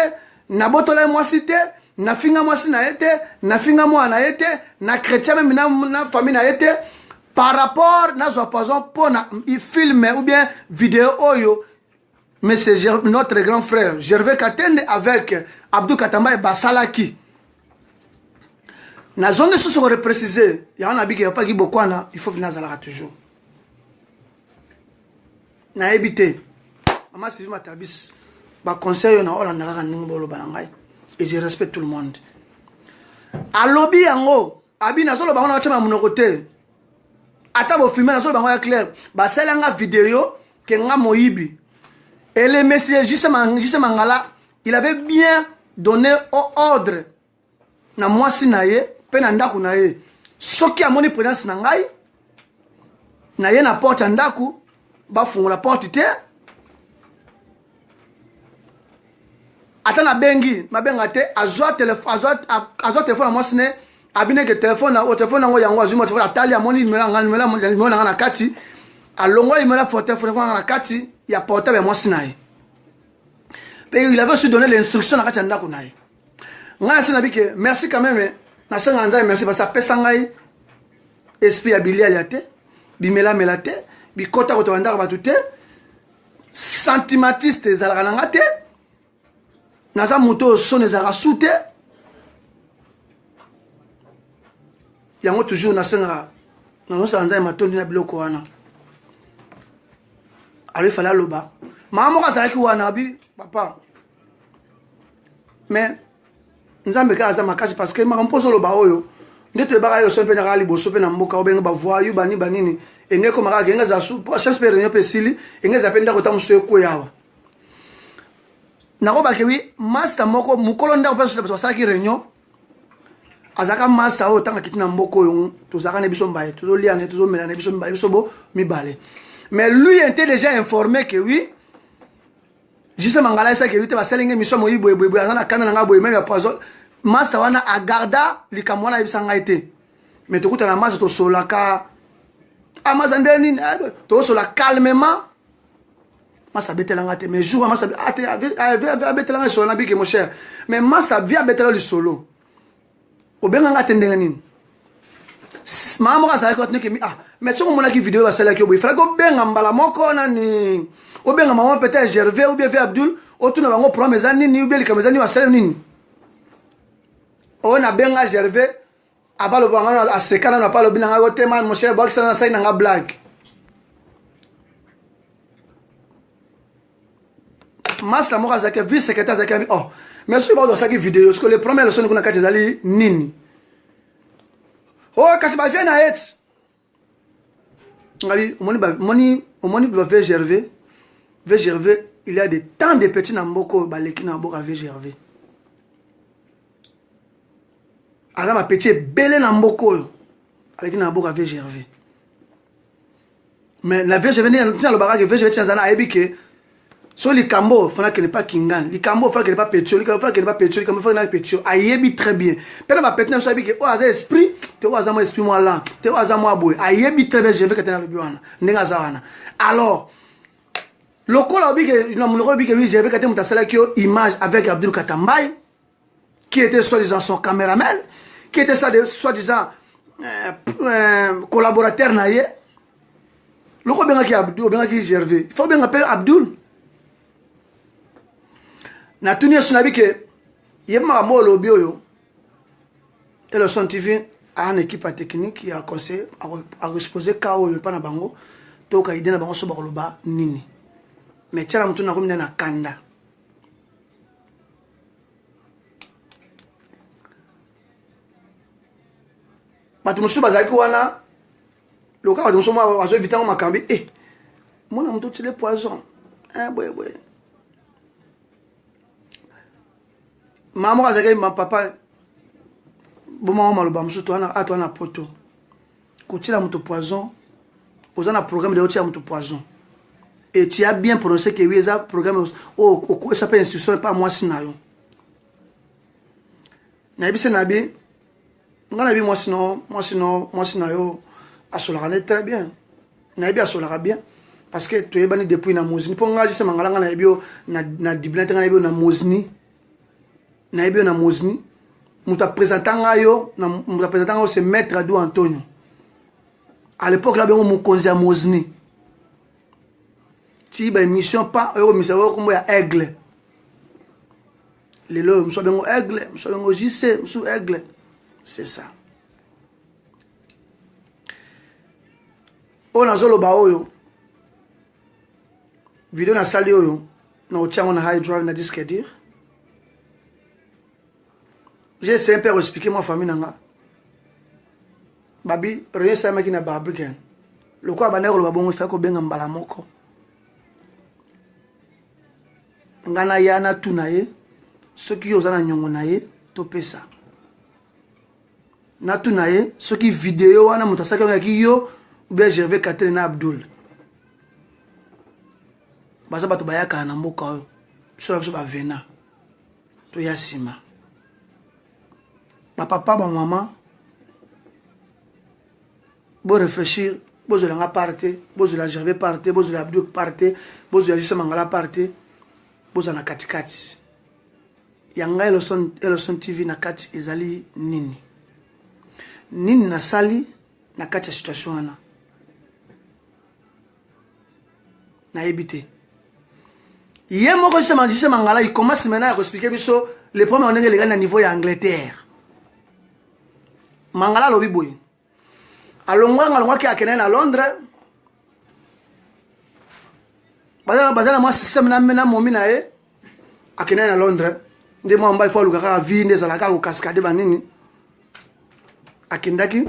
na botola moi si te, na finga moi si na yete, na finga moi na yete, na chrétien même na famille na yete. Par rapport na zo poison pour na film ou bien vidéo oyo. Mais c'est notre grand frère Gervais Katende avec Abdou Katamba et Basalaki. Na zone sous se préciser, il y a un habit qui n'a pas dit beaucoup, il faut venir à toujours. Na évité. Maman si ma tabis, ba conseil na Holanda ka ningolo banangai et je respecte tout le monde. A lobby yango, abi na solo bango na chama munokote. Ata bo filmer na solo bango ya clair, ba selanga vidéo ke nga moyibi. Et le messieurs JC Mangala, il avait bien donné ordre na mwasi na ye, pe na ndaku na ye. Soki amoni présence na ngai, na ye na porte ndaku, ba fungola porte te. Ata na bengi, mabenga te, azwa téléphone na mwasi ne, abine ke téléphone na ngo yango azuma téléphone atali amoni nimela na kati, alongo nimela téléphone na kati. Il y a portable moi sinaï. Il avait aussi donné l'instruction à Katianda Kunaï. Merci quand même. Merci parce que Pessangaï, esprit habilité à liate, bimela melate, bikota kotawanda batute, sentimentiste zalanangate, naza muto sonne zarasute. Yango toujours nasenga. Nazo sanza matondi na biloko wana. Alors il fallait aller là-bas. Maman m'a dit que papa. Mais nous avons besoin de faire parce que ma pose le bas oyo. Nous te bagarre le son pe na gali boso pe na mboka obenga ba voyu bani banini. Enge ko maka genga za su pour chaque réunion pe sili enge za penda ko tamuso ko yawa. Na ko ba ke wi master moko mukolo nda ko pe so ki réunion. Azaka master o tanga kitina mboko yo to zaka ne biso mbaye to lia ne to mela ne biso mbaye biso bo mi balé. Mais lui était déjà informé que oui, JC Mangala ça que lui te va selinga mission moyi boy azana kana nga boy même ya poison master wana agarda likamwana ibisanga été. Mais to kuta na master to solaka amazandeni to sola calmement master betelanga te mais jour master betelanga solana bi que mon cher. Mais master via betela le solo. Obenga nga tendenga nini? Maman ka sa ko tne ke mi mais tu mona ki vidéo ba sala ki obo ifra ko benga mbala moko na ni obenga maman peut-être Gervais ou bien V Abdul o tuna bango promesse ani ni ou bien likameza ni wa sala nini on a benga Gervais avant le banga a sekana na pas le binanga ko tema mon cher box na sa na blague mas la moka zake vice secrétaire zake oh mais sur ba do sa ki vidéo parce que les premières leçons qu'on a kati zali nini. Oh, quand c'est pas fait na et. Moni va faire Gervais. Vers Gervais, il y a des tant de petits namboko baleki na boka vers Gervais. Alors ma petit belé namboko baleki na boka vers Gervais. Mais la vers Gervais tient le bagage vers Gervais tient zana ebike. So li kambo fana que n'est pas kingan, li kambo fana que n'est pas pétio, li kambo fana que n'est pas pétio, li kambo fana que n'est pas pétio. Ayebi très bien. Pendant ma pétio so ebike o aza esprit, te o aza mo esprit moi là, te o aza moi boy. Ayebi très bien je vais que tena le biwana. Ndenga zawana. Alors lokola obike na munoko obike oui je vais que tena mutasala ki image avec Abdou Katambay qui était soi-disant son caméraman, qui était soi-disant collaborateur naie. Loko benga ki Abdou, benga ki Gervais. Il faut bien appeler Abdul. na tuni sunabi ke yema mo lobby oyo Elson TV a une équipe technique ya conseil a exposer ka oyo pa na bango to ka idena bango so bakoloba nini mais tiala mutu na komina na kanda batu musu bazaki wana loka batu musu ma bazo éviter makambi mona mutu tile poison boy maman azaki ma papa bon maloba musu to ana ato na poto ko tila mutu poison ozana programme de otila mutu poison et tu as bien prononcé que oui ça programme ça s'appelle institution pas moi sinayo na bi senabi ngana bi moi sinayo asolaka très bien na bi asolaka bien parce que tu es bani depuis na mozini po ngaji se mangala ngana bi na diblante ngana bi na mozini na bi na mozini muta présentant yo na muta présentant c'est maître Adou Antonio à l'époque là ben mukonzi ya mozini ti ba mission pas euro mission comme ya aigle lelo mso bengo aigle mso bengo JC mso aigle c'est ça on zolo ba oyo vidéo na sali oyo na ochango na high drive na disque dire j'ai essayé un peu expliquer ma famille nanga babi rien ça maki na babriken lokwa banero lo babongo fa ko benga mbala moko ngana yana tunaye soki yo zana nyongo naye to pesa na tunaye soki vidéo wana mutasaka ngaki yo ou bien Gervais Katel na Abdul baza bato bayaka na mboka oyo so ba vena to yasima ba papa ba maman bo réfléchir bozo la parte bozo la Gervais parte bozo la Abdul parte bozo la Jisa Mangala parte bozo na katikati yanga Elson TV na kati ezali nini na sali na kati ya situation wana na ebité yé moko Jisa Mangala il commence maintenant à expliquer biso les premiers on est les gars na niveau ya Angleterre Mangala lobi boy alongwa ki akene na Londres bazana moi système na momi na ye akene na Londres ndi mo mbali fa lukaka vi ndeza la ka ko cascade banini akindaki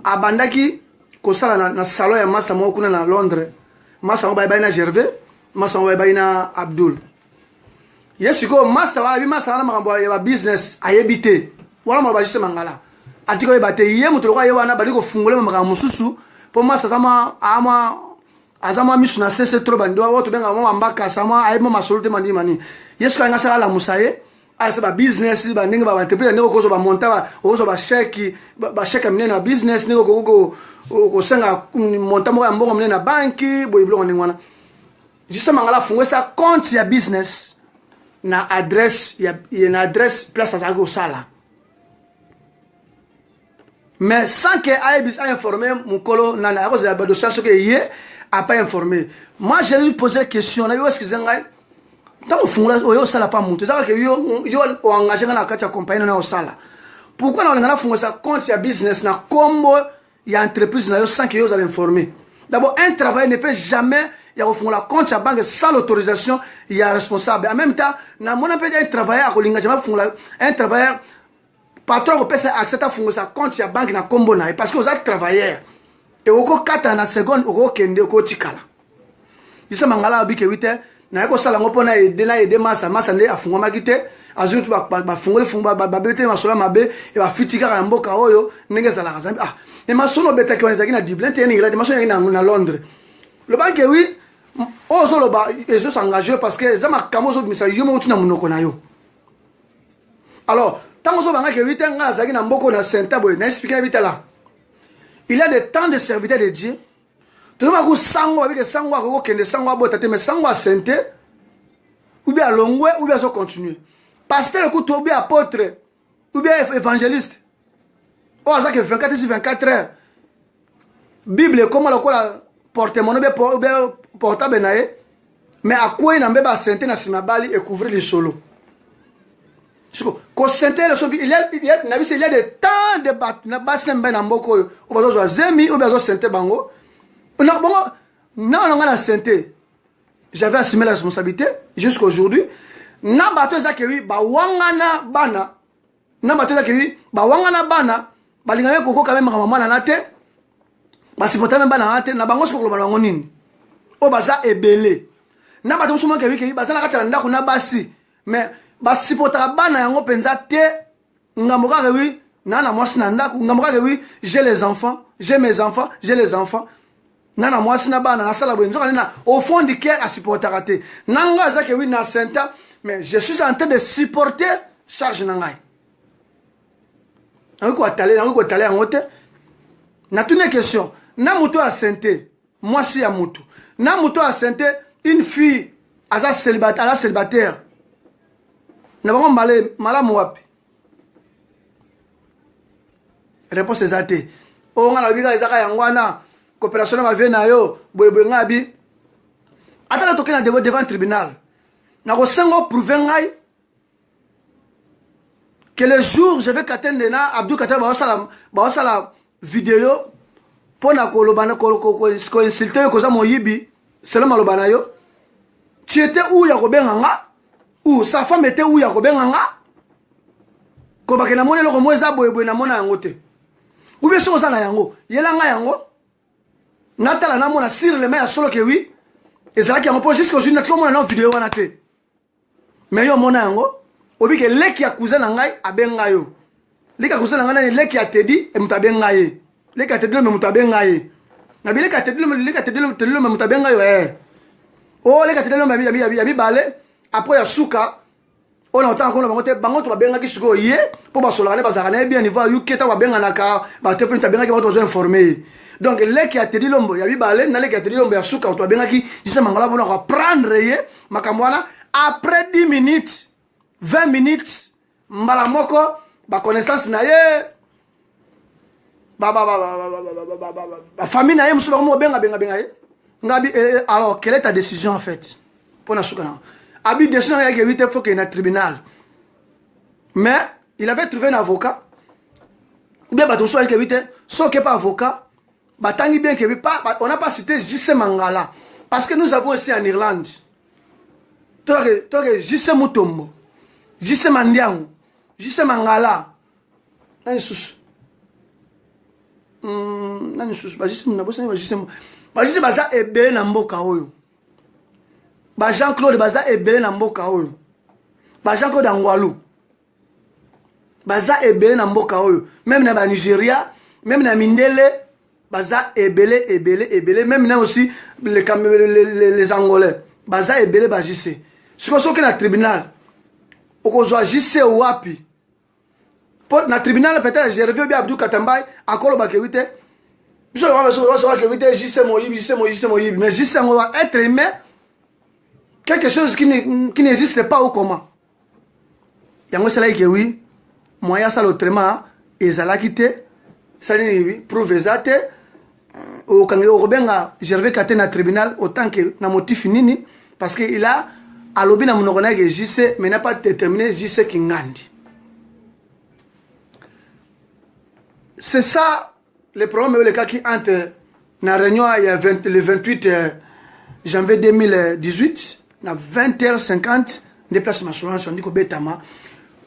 abandaki ko sala na salon ya master mo kuna na Londres master bay na Gervais master bay na Abdul yesiko master wala bi master na makambo ya business ayebite wala mo ba Jisa Mangala atiko ebate ye mutu lokwa ye wana bali ko fungole makambo mususu po master kama azama misu na sese trop bandi wa to benga mama mbaka sama ayemo masolute mani yesu ka ngasa la musaye asa ba business ba ndenge ba entreprise ndenge ko so ba monta ba ozo ba chèque mine na business ndenge ko senga monta mo ya mbongo mine na banki boy blo ndenge wana Jisa Mangala fungwe sa compte ya business na adresse na adresse place à go sala mais sans que Aibis a informé Mukolo nana à cause de la dossier que yé a pas informé. Moi je lui posé la question, na yo est-ce que zenga tant au fond là yo sala pas monter ça que yo engagé na kati ya compagnie na sala. Pourquoi on a fongé ça compte ya business na combo ya entreprise na yo sans que yo allez informer. D'abord un travail ne peut jamais ya fongé la compte ya banque sans l'autorisation il y a responsable. En même temps na mona peut un travailleur ko linga jamais fongé un travailleur patron peut accepter à fondre sa compte ya banque na combo na parce que vous êtes travailleur et oko kata na seconde oko kende oko tikala Jisa Mangala abi ke 8 na yako sala ngopo na aider masa nde afunga makite azutu ba fungole fumba ba bete masola mabe e ba fitika ka mboka oyo ndenge sala kazambi e masono beta ke wanzaki na diblente yeni ngila masono yeni na Londres le banque oui ozo lo ba ezo s'engager parce que za makamo zo misali yo mo tuna munoko na yo alors tant que vous avez na expliqué là. Il y a des temps de serviteur de Dieu. Tout le monde sango avec sango ko sango botate mais sango santé ou bien longwe ou bien so continuer. Pasteur ko to bien apôtre ou bien évangéliste. O azake 24 heures. Bible comment la porte-monnaie ou bien portable nae mais à quoi il n'a pas senté na simabali et couvrir les solos. Quand senté il y a des temps de battre na basse n'embe na mboko ou bazo zemi ou bazo senté bango. Non bon non on a senté. J'avais assumé la responsabilité jusqu'à aujourd'hui. Na bato za kewi ba wangana bana. Na bato za kewi ba wangana bana. Balingame koko quand même maman na nate. Ba sipota même bana nate na bango siko ba bango nini. O baza ebele. Na bato musuma kewi baza na kata ndako na basi. Mais basi potaka bana yango penza te ngamoka kewi nana mwasi na ndako ngamoka kewi j'ai les enfants, j'ai mes enfants, j'ai les enfants. Nana mwasi na bana na sala bwenzo kana au fond du cœur à supporter raté. Nanga za kewi na senta mais je suis en train de supporter charge nangai. Nako atale ngote. Na tune question, na muto a senté, mwasi ya muto. Na muto a senté une fille aza célibataire. Na bango malamu wapi? Réponse ezate. O nga na biga ezaka yangwana coopération na vie na yo boyeboy ngabi. Ata na tokena devant tribunal. Na ko sengo prouver ngai que le jour je vais katende na Abdou Kater ba osala vidéo pona ko lobana ko insulter ko za moyibi selon malobana yo. Tu étais où ya ko benganga? Ou sa femme était où ya ko benganga? Ko bakena mona loko mweza boyeboy na mona yango te. Ou bien so za na yango, yelanga yango. Natala na mona sur le main solo ke oui. Ezalaki yango po jusqu'au jour na tiko mona na vidéo wana te. Mais yo mona yango, obi ke leki ya cousin na ngai abenga yo. Leki ya cousin na ngai leki ya tedi e mutabenga ye. Leki ya tedi me mutabenga ye. Na bi leki ya tedi me mutabenga yo Oh leki ya tedi me ya bale. Après ya suka on entend qu'on va bango to babenga ki suko ye po basolana bazakana bien niveau yuke ta babenga naka ba téléphone ta benga ki bato informer. Donc leki ya tedi lombo ya bale na leki ya tedi lombo ya suka to babenga ki jisa mangala bona ko prendre ye makamwana après 10 minutes 20 minutes mbala moko ba connaissance na ye ba famille na ye musu ba mo benga ye ngabi alors quelle est ta décision en fait pour na suka na abi décision ya que il faut qu'il y ait un tribunal mais il avait trouvé un avocat bien ba to so que vite so que pas avocat ba tangi bien que pas on n'a pas cité JC Mangala parce que nous avons aussi en Irlande toi que JC Mutombo JC Mandiango JC Mangala nani sus ba JC na bosa ba JC baza ebele na mboka oyo ba Jean-Claude baza ebele na mboka oyo ba Jean-Claude Angwalu baza ebele na mboka oyo même na ba Nigeria même na Mindele baza ebele même na aussi les Angolais baza ebele ba JC soki na tribunal okozwa JC wapi po na tribunal peut-être j'ai revu bien Abdou Katambay akolo ba kewite biso wa kewite JC moyibi mais JC on va être aimé quelque chose qui n'existe pas ou comment. Yango sala que oui, moyen ça l'autrement ezalaki te, ça ni prouver ça te au kangi au benga Gervais Katé na tribunal autant que na motif nini parce que il a alobi na monokona que JC mais n'a pas déterminé JC Kingandi. C'est ça le problème le cas qui entre na réunion le 28 janvier 2018 na 20h50 déplacement sur on dit que betama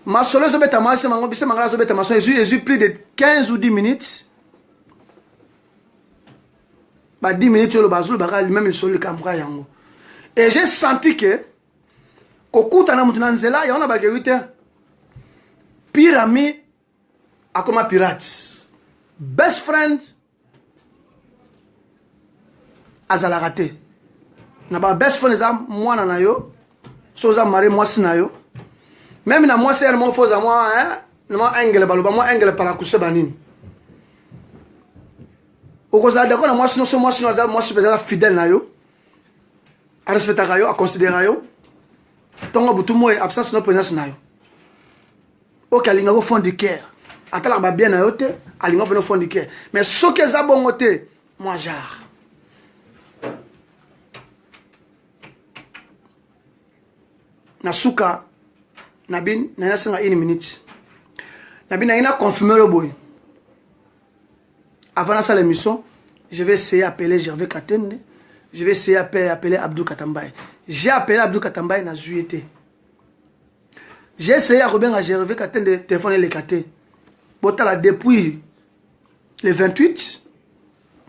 ma solo zo betama c'est mango bise mangala zo betama so j'ai plus de 15 ou 10 minutes ba 10 minutes le bazul ba lui même sur le camera yango et j'ai senti que kokuta na mutu na nzela ya ona ba gewite pirami akoma pirates best friend azala raté na ba best friend za mwana na yo so za mari mwasi na yo même na mwasi ya mo foza moi na mo angle baloba mo angle para kuseba nini okoza d'accord na mwasi no so mwasi no za mwasi peut-être fidèle na yo a respecter yo a considérer yo tongo butu mo absence no présence na yo OK alinga au fond du cœur atala ba bien na yo te alinga au fond du cœur mais ce que za bongo te moi jar na suka nabin na senga 1 minute nabin na ina confirmer le boy avant ça l'émission je vais essayer d'appeler Gervais Katende, je vais essayer d'appeler Abdou Katambaye. J'ai appelé Abdou Katambaye na juillet. J'ai essayé à revenir Gervais Katende de téléphoner les Katé. Botala depuis le 28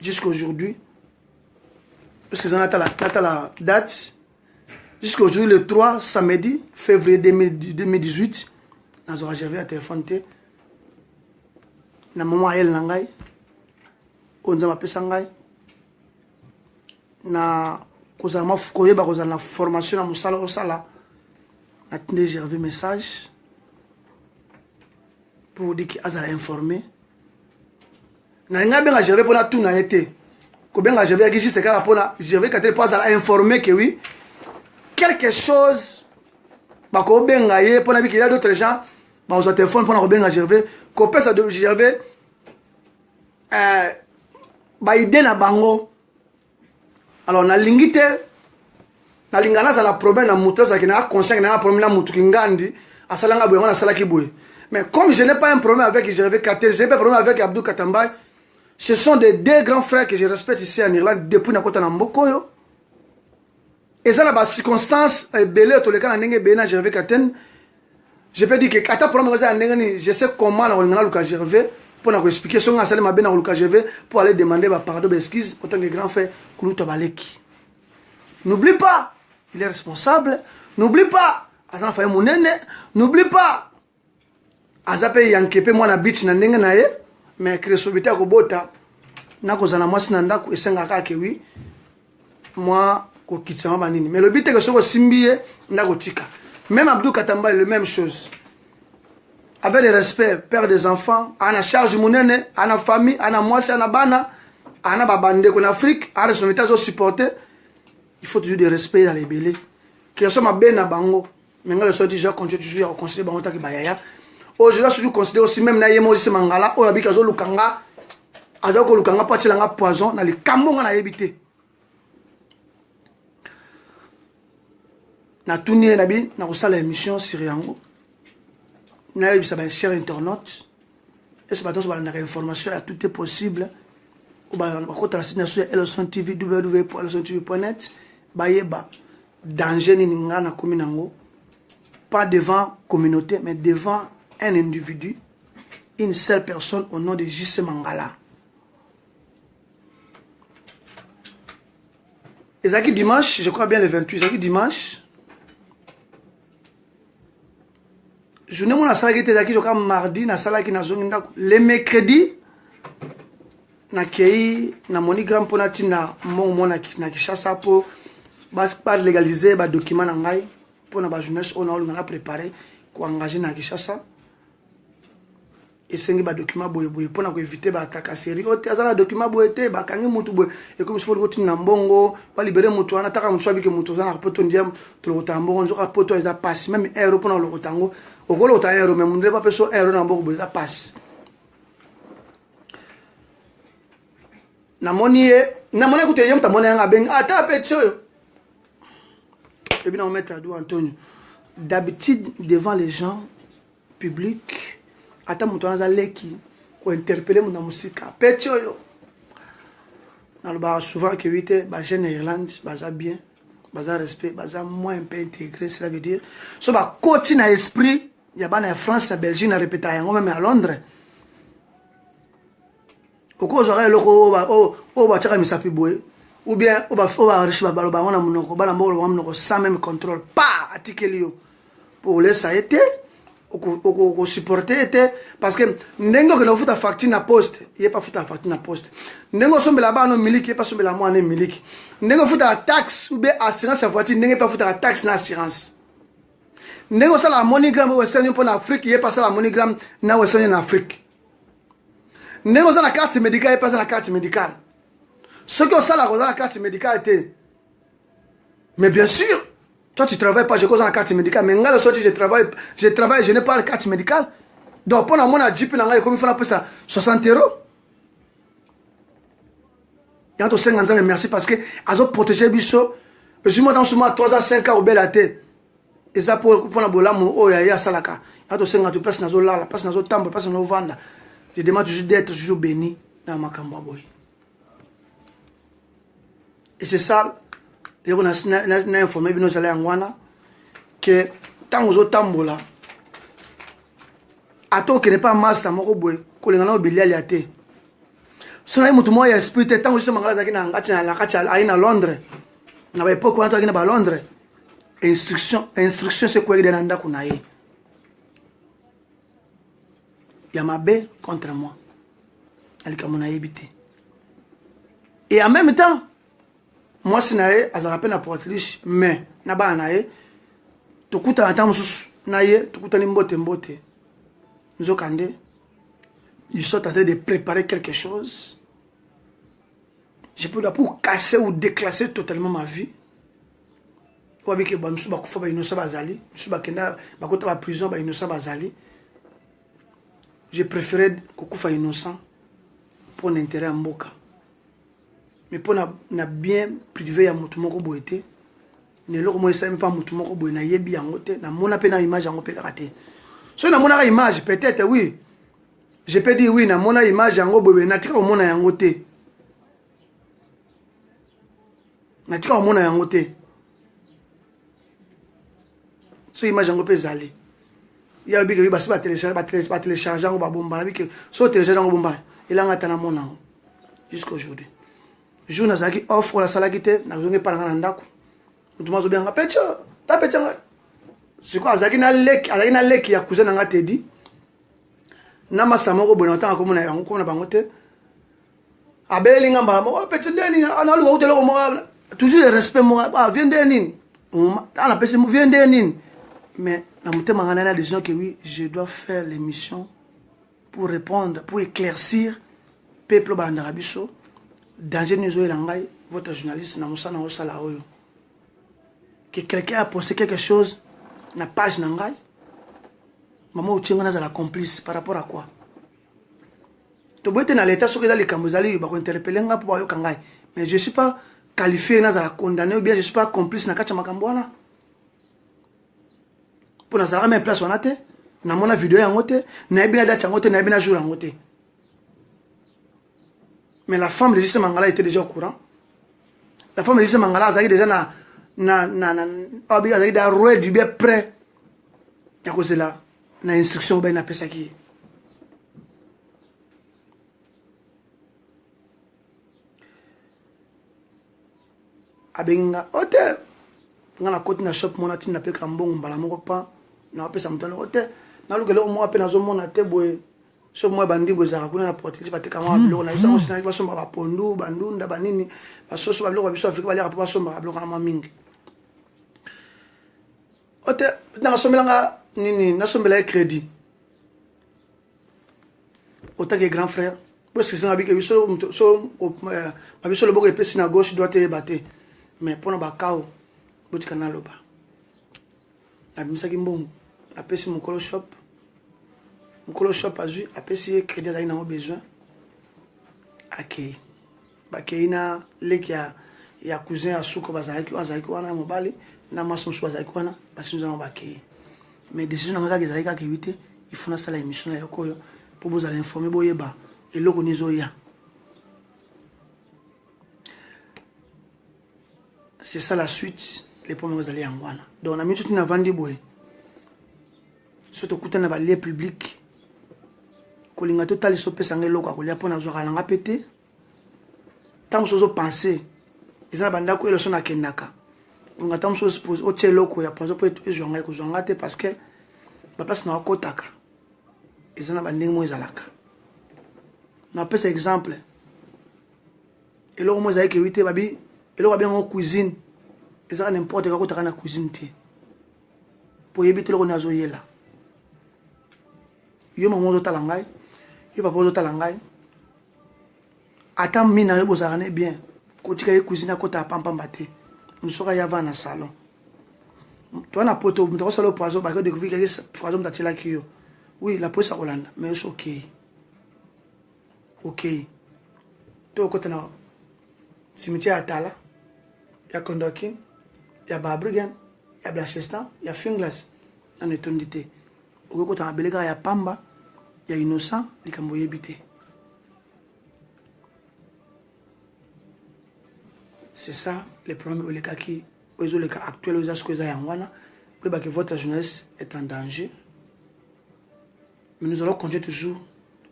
jusqu'à aujourd'hui, parce que ça n'a pas la date, jusqu'à aujourd'hui le 3 samedi février 2018, nous avons Gervais à téléphoner. Na maman elle nangai. On a appelé Sangai. Na kozama koyeba kozana formation na musala osala. Na tinde Gervais message pour dire qu'il a informé. Na nga benga Gervais pour na tout na été. Ko benga Gervais qui juste car pour na Gervais Katende pour a informé que oui quelque chose ba ko benga ye pour na bi qu'il y a d'autres gens ba on téléphone pour na benga Gervais ko pesa de Gervais ba idée na bango. Alors na lingite na lingana za la problème na muto za kina conscient na problème na muto kingandi asalanga boye na sala ki boye. Mais comme je n'ai pas un problème avec Gervais Katende, je n'ai pas un problème avec Abdou Katambaye, ce sont des deux grands frères que je respecte ici en Irlande depuis na kota na mbokoyo. Et ça la circonstance belé to le kana ndenge be na Gervais Katende. Je peux dire que kata problème za ndenge je sais comment na ngana luka Gervais pour nous expliquer son enseignement ma bien dans le KGV pour aller demander pardon excuse autant que grand frère Koulouta Baleki. N'oublie pas, il est responsable. N'oublie pas, Azan Faye Mounene. N'oublie pas, Azape Yankepe moi na beach na ndenge na ye, mais Kresobite Kobota na kozana mwasi na ndako esenga kake oui. Moi ko kitsama banini. Mais le but est que soko simbiye ndako tika. Même Abdou Katambaye le même chose. Avec le respect, père des enfants, à la charge mounene, à la famille, à la moisse, à la bana, à la babande en Afrique, à la responsabilité de supporter. Il faut toujours du respect dans les bélés. Qui sont ma benne à bango. Mais quand le soir déjà continue toujours à considérer bango taki bayaya. Aujourd'hui, je suis considéré aussi même na yemo aussi mangala. O yabi kazo lukanga, adako lukanga pa chilanga poison na li kambonga na yebité. Na tourné na bi na kosala émission sur yango. Naïb ça va cher internaute et ce matin on va donner information à tout est possible ou bah on va sur Elson TV www.elsontv.net bayeba danger ni ngana kominango pas devant communauté mais devant un individu une seule personne au nom de JC Mangala. Ezaki dimanche, je crois bien le 28 Ezaki dimanche. Je ne sais pas si je mardi, le mercredi, na monigramme pour na Kishasa pour légaliser les documents pour la jeunesse on a préparé pour engager na Kishasa et c'est un document pour éviter la tracasserie. Il y a un document pour et comme il faut le na mbongo pour libérer mutu ana taka mutu avec mutu za na poto ndiam to le tambongo nzoka poto eza passe même euro pour le tango okolo ta euro mais mundre pas peso euro na mbongo eza passe na moni écoute yem ta moni nga ben ata pecho et bien on met à dos Antonio d'habitude devant les gens publics ata mutu azaleki ko interpeller mu na musika pecho yo na souvent que oui ba jeune Irlande baza bien baza respect baza moins un peu intégré cela veut dire so ba côté na esprit ya bana France Belgique na répéter yango même à Londres oko zora loko o ba chaka misapi boy ou bien o ba riche ba baloba ngona munoko bana mbolo munoko sans même contrôle pas atikelio pour laisser ça été au supporter était parce que n'engo que nous fout à facture na poste il est pas fout à facture na poste n'engo sombe là-bas no miliki il est pas sombe là moi ne miliki n'engo fout à taxe ou bien assurance à voiture n'engo pas fout à taxe na assurance n'engo ça la MoneyGram western pour l'Afrique il est pas ça la MoneyGram na western en Afrique n'engo ça la carte médicale il est pas ça la carte médicale ce que ça la carte médicale était mais bien sûr toi tu travailles pas, je cause la carte médicale, mais là le soir je travaille, je n'ai pas la carte médicale. Donc pendant mon Jeep, comme il faut appeler ça 60 €. Et entre 50 ans, merci parce que ils ont protégé Bisso. Je suis dans ce mois 3 à 5 ans au bel athée. Et ça pour la bolamu, oh, ya salaka. Il y a tout ça, tu passes dans la place dans le temple, passe dans le vanda. Je demande toujours d'être toujours béni dans ma cambaboy. Et c'est ça, je vous ai informé, nous allons que tant aux autres tambola, à toi qui n'est pas master, mon boy, que les gens ont oublié à l'été. Si on a un esprit, tant que je suis à Londres, on avait pas quoi à Londres. Instruction c'est quoi que nanda kunaye. Yamabe contre moi. Alikamona ebité. Et en même temps, moi sinaye azarape na portliche mais na ba naye tokuta atamu naye tokuta ni mbote. Nzokande ils sont en train de préparer quelque chose. Je peux là pour casser ou déclasser totalement ma vie. Wabike ba msuba kufa ba innocent bazali, msuba kenda ba kota ba prison ba innocent bazali. J'ai préféré kufa innocent pour l'intérêt à mboka. Mais pour na bien privé ya mutu moko boete. Ne loko mo esa pas mutu moko boe na yebi yango te, na mona pe na image yango pe kate. So na mona image peut-être oui. Je peux dire oui na mona image yango boe na tika mona yango te. Na tika mona yango te. So image yango pe zali. Il y a biki basi ba télécharger yango ba bomba na biki so télécharger yango bomba. Il a ngata na mona jusqu'à aujourd'hui. Jour nazaki offre la salagité na zonge pa na ndako. Mutumazo bien nga pecho, ta pecho. C'est quoi azaki na lek ya cousin nga tedi. Na masa moko bona tanga ko mona yango ko na bango te. Abeli nga mbala mo pecho ndeni ana lu hotel ko mo toujours le respect mo vient ndeni. Ana pesi mo vient ndeni. Mais na mutema nga na décision que oui, je dois faire l'émission pour répondre, pour éclaircir peuple bandarabiso. Danger Nizo Elangai, votre journaliste, n'a pas na osala oyo. Que quelqu'un a posté quelque chose, na page nangai. Maman Otiengo na la complice par rapport à quoi? To boite na l'état sur que dans les Kambozali, ba ko interpeller nga pour ayo kangai. Mais je suis pas qualifié na la condamné ou bien je suis pas complice na kacha makambwana. Pour na zala même place onate, na mona vidéo yango te, na ebina date yango te, na ebina jour yango te. Mais la femme de Jesse Mangala était déjà au courant. La femme de Jesse Mangala a déjà du bien prêt. À cause de la instruction ou bien na pesa qui. Abenga ote ngana koti na shop mona tin na pe kambongo mbala moko pa na pesa mutalo ote na lukelo mo apena zo mona te boye. So moi bandi bozaka kuna na portrait bateka mwa biloko na biso osina basomba ba pondu bandunda banini basoso ba biloko biso Afrika bali ka basomba ba biloko na mingi ote na sombela nga nini na sombela crédit otake grand frère parce que ça habite biso so ba biso le boko epesi na gauche droite et baté mais pona ba kao botika na loba na bimisaki mbongo na pesi mokolo shop Mukolo shop azu apesi crédit à ina besoin akei bakei na leki ya cousin asuko bazalaki wana mobali na maso so bazalaki wana basinza na bakei mais décision na ngaka ezalaki ka éviter il faut na sala émission na yokoyo pour vous aller informer boyeba eloko nizo ya c'est ça la suite les premiers vous allez en wana donc na mitu tina vandi boy surtout kutana ba lieu public kolinga total sopesa ngelo kwa kolia pona zo kalanga pété tant sozo penser ils banda ko elso na kendaka on attend so suppose o tcheloko ya pozo peut ezonga ko zonga te parce que ba place na okotaka ils na banding mo ezalaka na pesa exemple eloko mo ezalaki wite babi eloko bien en cuisine ezaka n'importe quoi kotaka na cuisine te pour éviter le nazo yela yo maman zo talangai yo papa zo talangai ata mina yo bozarane bien kotika ye cuisine akota pampa mbate musoka ya va na salon toi na poto mtoko salo poison ba ko découvrir que poison mtatela kiyo oui la police a Hollande mais c'est OK to kota na cimetière atala ya Kondokin ya Babrigan il y a Blanchestin, il y a Finglas. On est tonité. Au côté de Belega, il y a Pamba, il y a Innocent, il y a Kamboye Bité. C'est ça les problèmes les cas qui les cas actuels aux ascos ayangwana que votre jeunesse est en danger. Mais nous allons continuer toujours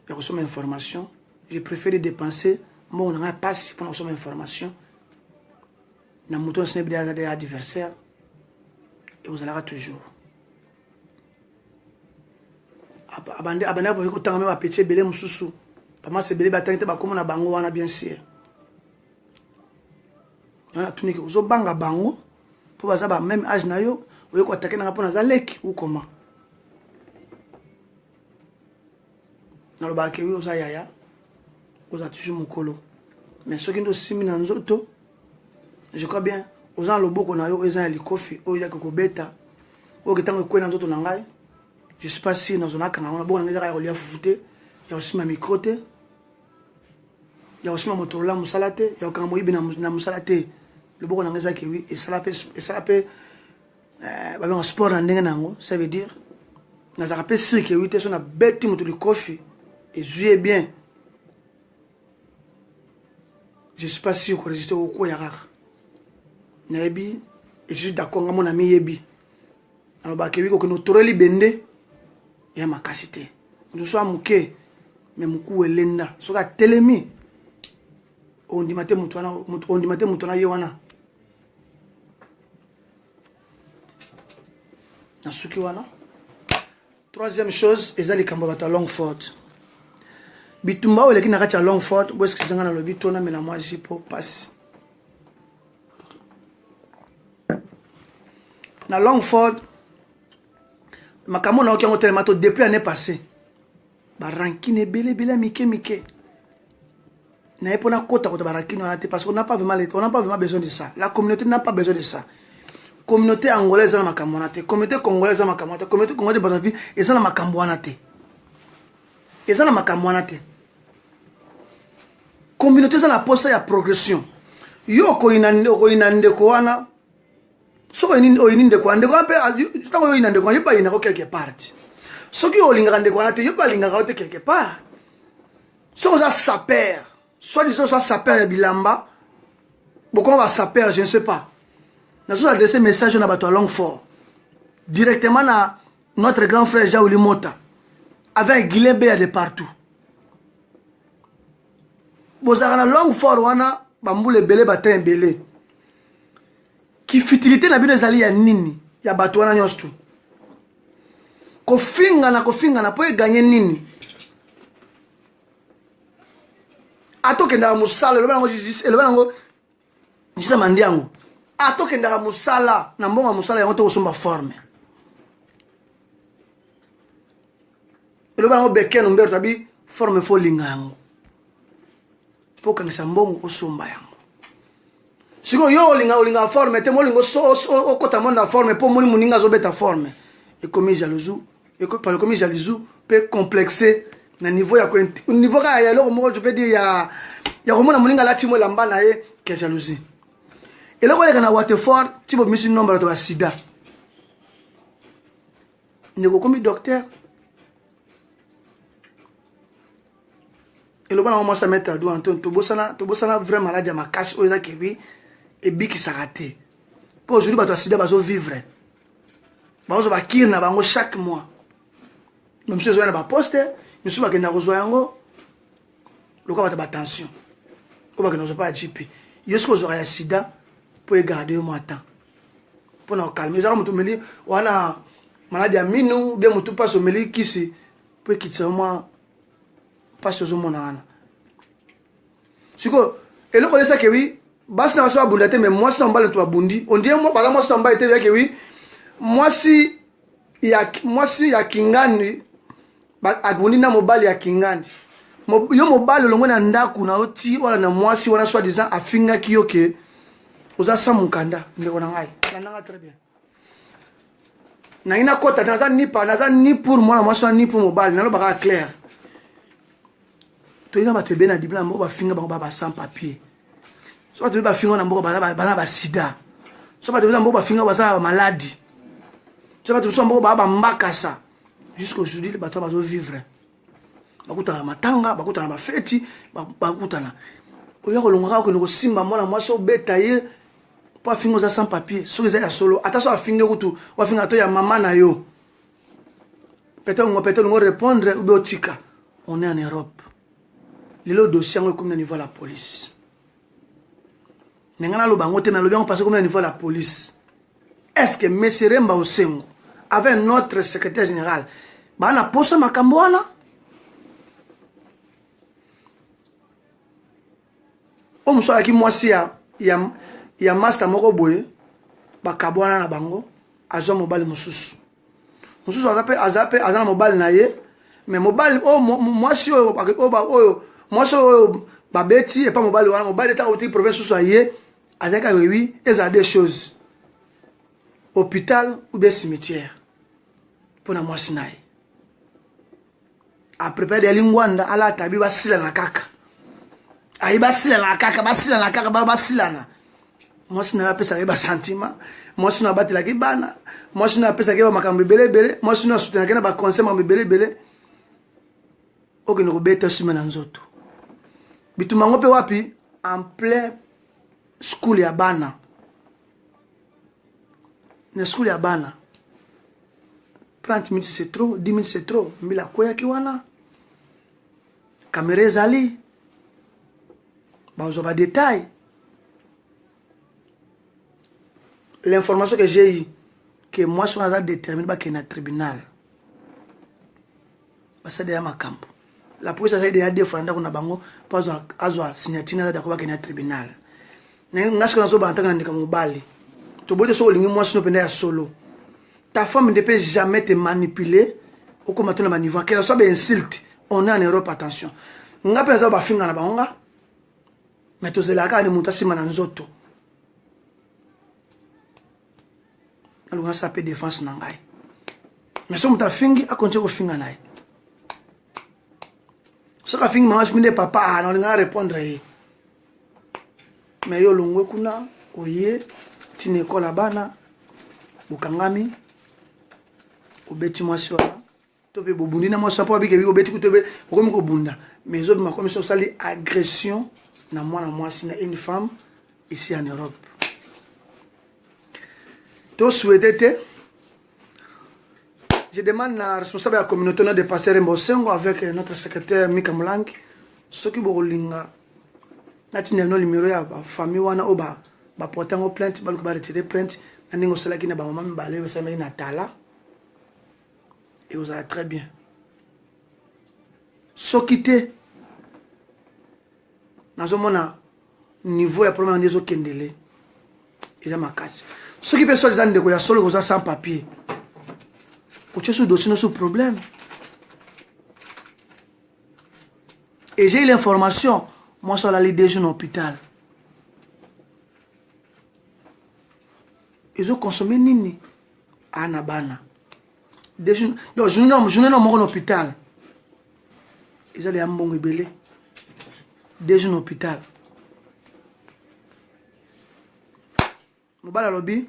à recevoir l'information. J'ai préféré dépenser mon on a pas si pour recevoir l'information. Na mouton c'est des adversaires et vous allez toujours. Abandé pour que tant même petit belé mususu. Pas moi c'est belé batante ba comme na bango wana bien sûr. Tout que vous banga bango pour avoir même âge na yo vous ko attaquer na pona za leki ou comment na lo ba ke vous yaya vous a toujours mukolo mais ce qui nous simi na nzoto je crois bien aux en loboko na yo ezan likofi o ya ko beta o ke tango ko na nzoto na ngai je sais pas si na zona kana bon na za ya fufute ya aussi ma microte ya aussi ma motorola musalate ya ka moyibi na musalate le bon on a oui et ça peut un sport en dingue ça veut dire on a rappelé ce que oui on a bête moto le coffee et jouer bien je sais pas si on peut résister au quoi yara nabi et je suis d'accord mon ami yebi alors ba ke oui ko no toreli bende ya makasité nous sommes muke mais muku elenda soka telemi on dit maté mutona yewana troisième chose, ils allaient à Longford. Bitumba ou les qui n'arrêtent à Longford, où est-ce qu'ils sont dans le bitona, mais la moi j'y peux passer. Dans Longford, ma camona qui a monté le mato depuis l'année passée. Barankine belé mike. N'a pas na kota kota barankine parce qu'on n'a pas vraiment besoin de ça. La communauté n'a pas besoin de ça. Communauté angolaise na makamwanate, communauté congolaise na makamwanate, communauté congolaise de Brazzaville eza na makamwanate. Eza na makamwanate. Communauté za na posa ya progression. Yo ko inande ko wana. So ininde ko ande ko ape tango yo inande ko yepa ina ko quelque part. So ki olinga ande ko wana te yepa linga ko te quelque part. So za saper, soit disant soit saper bilamba. Beaucoup va saper, je ne sais pas. Nous avons adressé un message à Longford, directement à notre grand frère Jaouli Mota, avec un guillet de partout. Vous avez un Longford, vous avez un belé batin belé. Qui futilité n'a pas de ya nini, ya batouana nyostu. Kofinga na pour gagner nini. Ato kenda musala, le bango, jisa mandiango. Ato kendaka musala na mbonga musala yango to kosomba forme eloba ngo bekeno mberto tabi forme fo lingango po kangisa mbongo osomba yango siko yo olinga forme te molingo okota monda forme po moni muninga zo beta forme et comme jalousie et par le comme jalousie peut complexer na niveau ya niveau ya lo mo je peux dire ya komona muninga la timo lamba na ye ke jalousie. Et là, on a Waterford, tu peux mettre un nombre de sida. Nous avons comme docteur. Et là, on commence à mettre à dos Antoine. Tu as vraiment malade à ma casse, et bien qui s'est raté. Pour aujourd'hui, tu as sida, tu vas vivre. Tu vas vivre chaque mois. Même si tu as un poste, nous sommes à Rozoyango. Le corps va attention. On va que nous ne pas à JP. Il y a ce que vous aurez sida. Pour garder au matin pour nous calmer ça mutu meli wana maladie aminu bien mutu passe au meli kisi pour quitter moi passe au mona wana siko et le connaît ça que oui bas na so abundate mais moi si on va le toi bundi on dit moi par exemple moi si on va était que oui moi si ya kingani ba agundi na mobile ya kingandi yo mobile longo na ndaku na oti wala na moi si wana soit disant afinga kiyoke oza sa mukanda ndeko na ngai nanga très bien na ina kota naza ni pour moi moi so ni pour mobile na lo baka clair to ina ba tebe na diplôme ba finga ba sans papier so ba tebe ba finga na mboko ba sida so bato besoin ba finga bazala maladie so bato besoin ba mbakasa jusqu'aujourd'hui les bato bazo vivre bakutana matanga bakutana ba feti bakutana oya kolonga ko simba mwana mwasi obeta ye po finga za sans papier so eza ya solo attention afinga kutu wa finga to ya mama na yo peut-être on répondre ou biotika on est en Europe le dossier est comme au niveau de la police. Nengana lo bango te na lo bien passé comme au niveau de la police. Est-ce que Monsieur Remba Osengo avec notre secrétaire général bana posa makambo wana o muso aki mwasi ya master moko boye bakabwana na bango azo mobali mususu azana mobali na ye mais mobali o mwasi oyo mwasi oyo babeti et pas mobali wana mobali ta oti province sous aye azaka oui eza des choses hôpital ou bien cimetière pour na mwasi naye après de lingwanda ala tabi basila na kaka ayi basila na kaka basila mwasi na pesa ba sentiment mwasi na batela ki bana mwasi na pesa ki ba makambo belebele mwasi na soutenir kana ba conseil makambo belebele okene robeta sima na nzoto bitumango pe wapi en plein school ya bana na school ya bana 30 minutes c'est trop 10 minutes c'est trop mbila koya ki wana caméra ezali ba détail. L'information que j'ai eue, que moi je suis déterminé qu'il y a un tribunal. C'est déjà ma camp. La police a déjà dit qu'il y a un signature qu'il y a un tribunal. Je suis solo. Ta femme ne peut jamais te manipuler au combattant de niveau. Qu'elle soit bien insulte, on est en Europe, attention. On a besoin de faire un mais tu sais là quand on est en Zoto. On a peu défense nangai. Mais si on a fingi, on continue à finir naï. Si on a fini, maman, je me dis papa, on a répondre. Mais yo longwe kuna, oye, tine kola bana, bukangami, obeti mwasi wala. Tope bobundi na mwasi pa bike bi obeti kutobe, okomi ko bunda. Mais les autres ma commission sali agression na mwasi na une femme ici en Europe. Tout souhaité, je demande à la responsable de la communauté de passer Remba Osengo avec notre secrétaire Mika Moulangi, ce qui bolinga, natina no numéro ya famille wana oba ba porter en plainte, ba ba retirer plainte, aningo sala ki na ba maman mbale ba sama ina tala. Et vous allez très bien. Sokité nazomona niveau ya problème des okendele. Ils ont ma casse. Ce qui peut se faire, c'est que solo sans papier. Ou tu as ce dossier, ce problème. Et j'ai eu l'information, moi, sur la liste des jeunes hôpital. Ils ont consommé nini à Nabana. Des jeunes, donc je n'ai pas mon hôpital. Ils allaient à mon rebelle. Des jeunes hôpital. Mobala lobby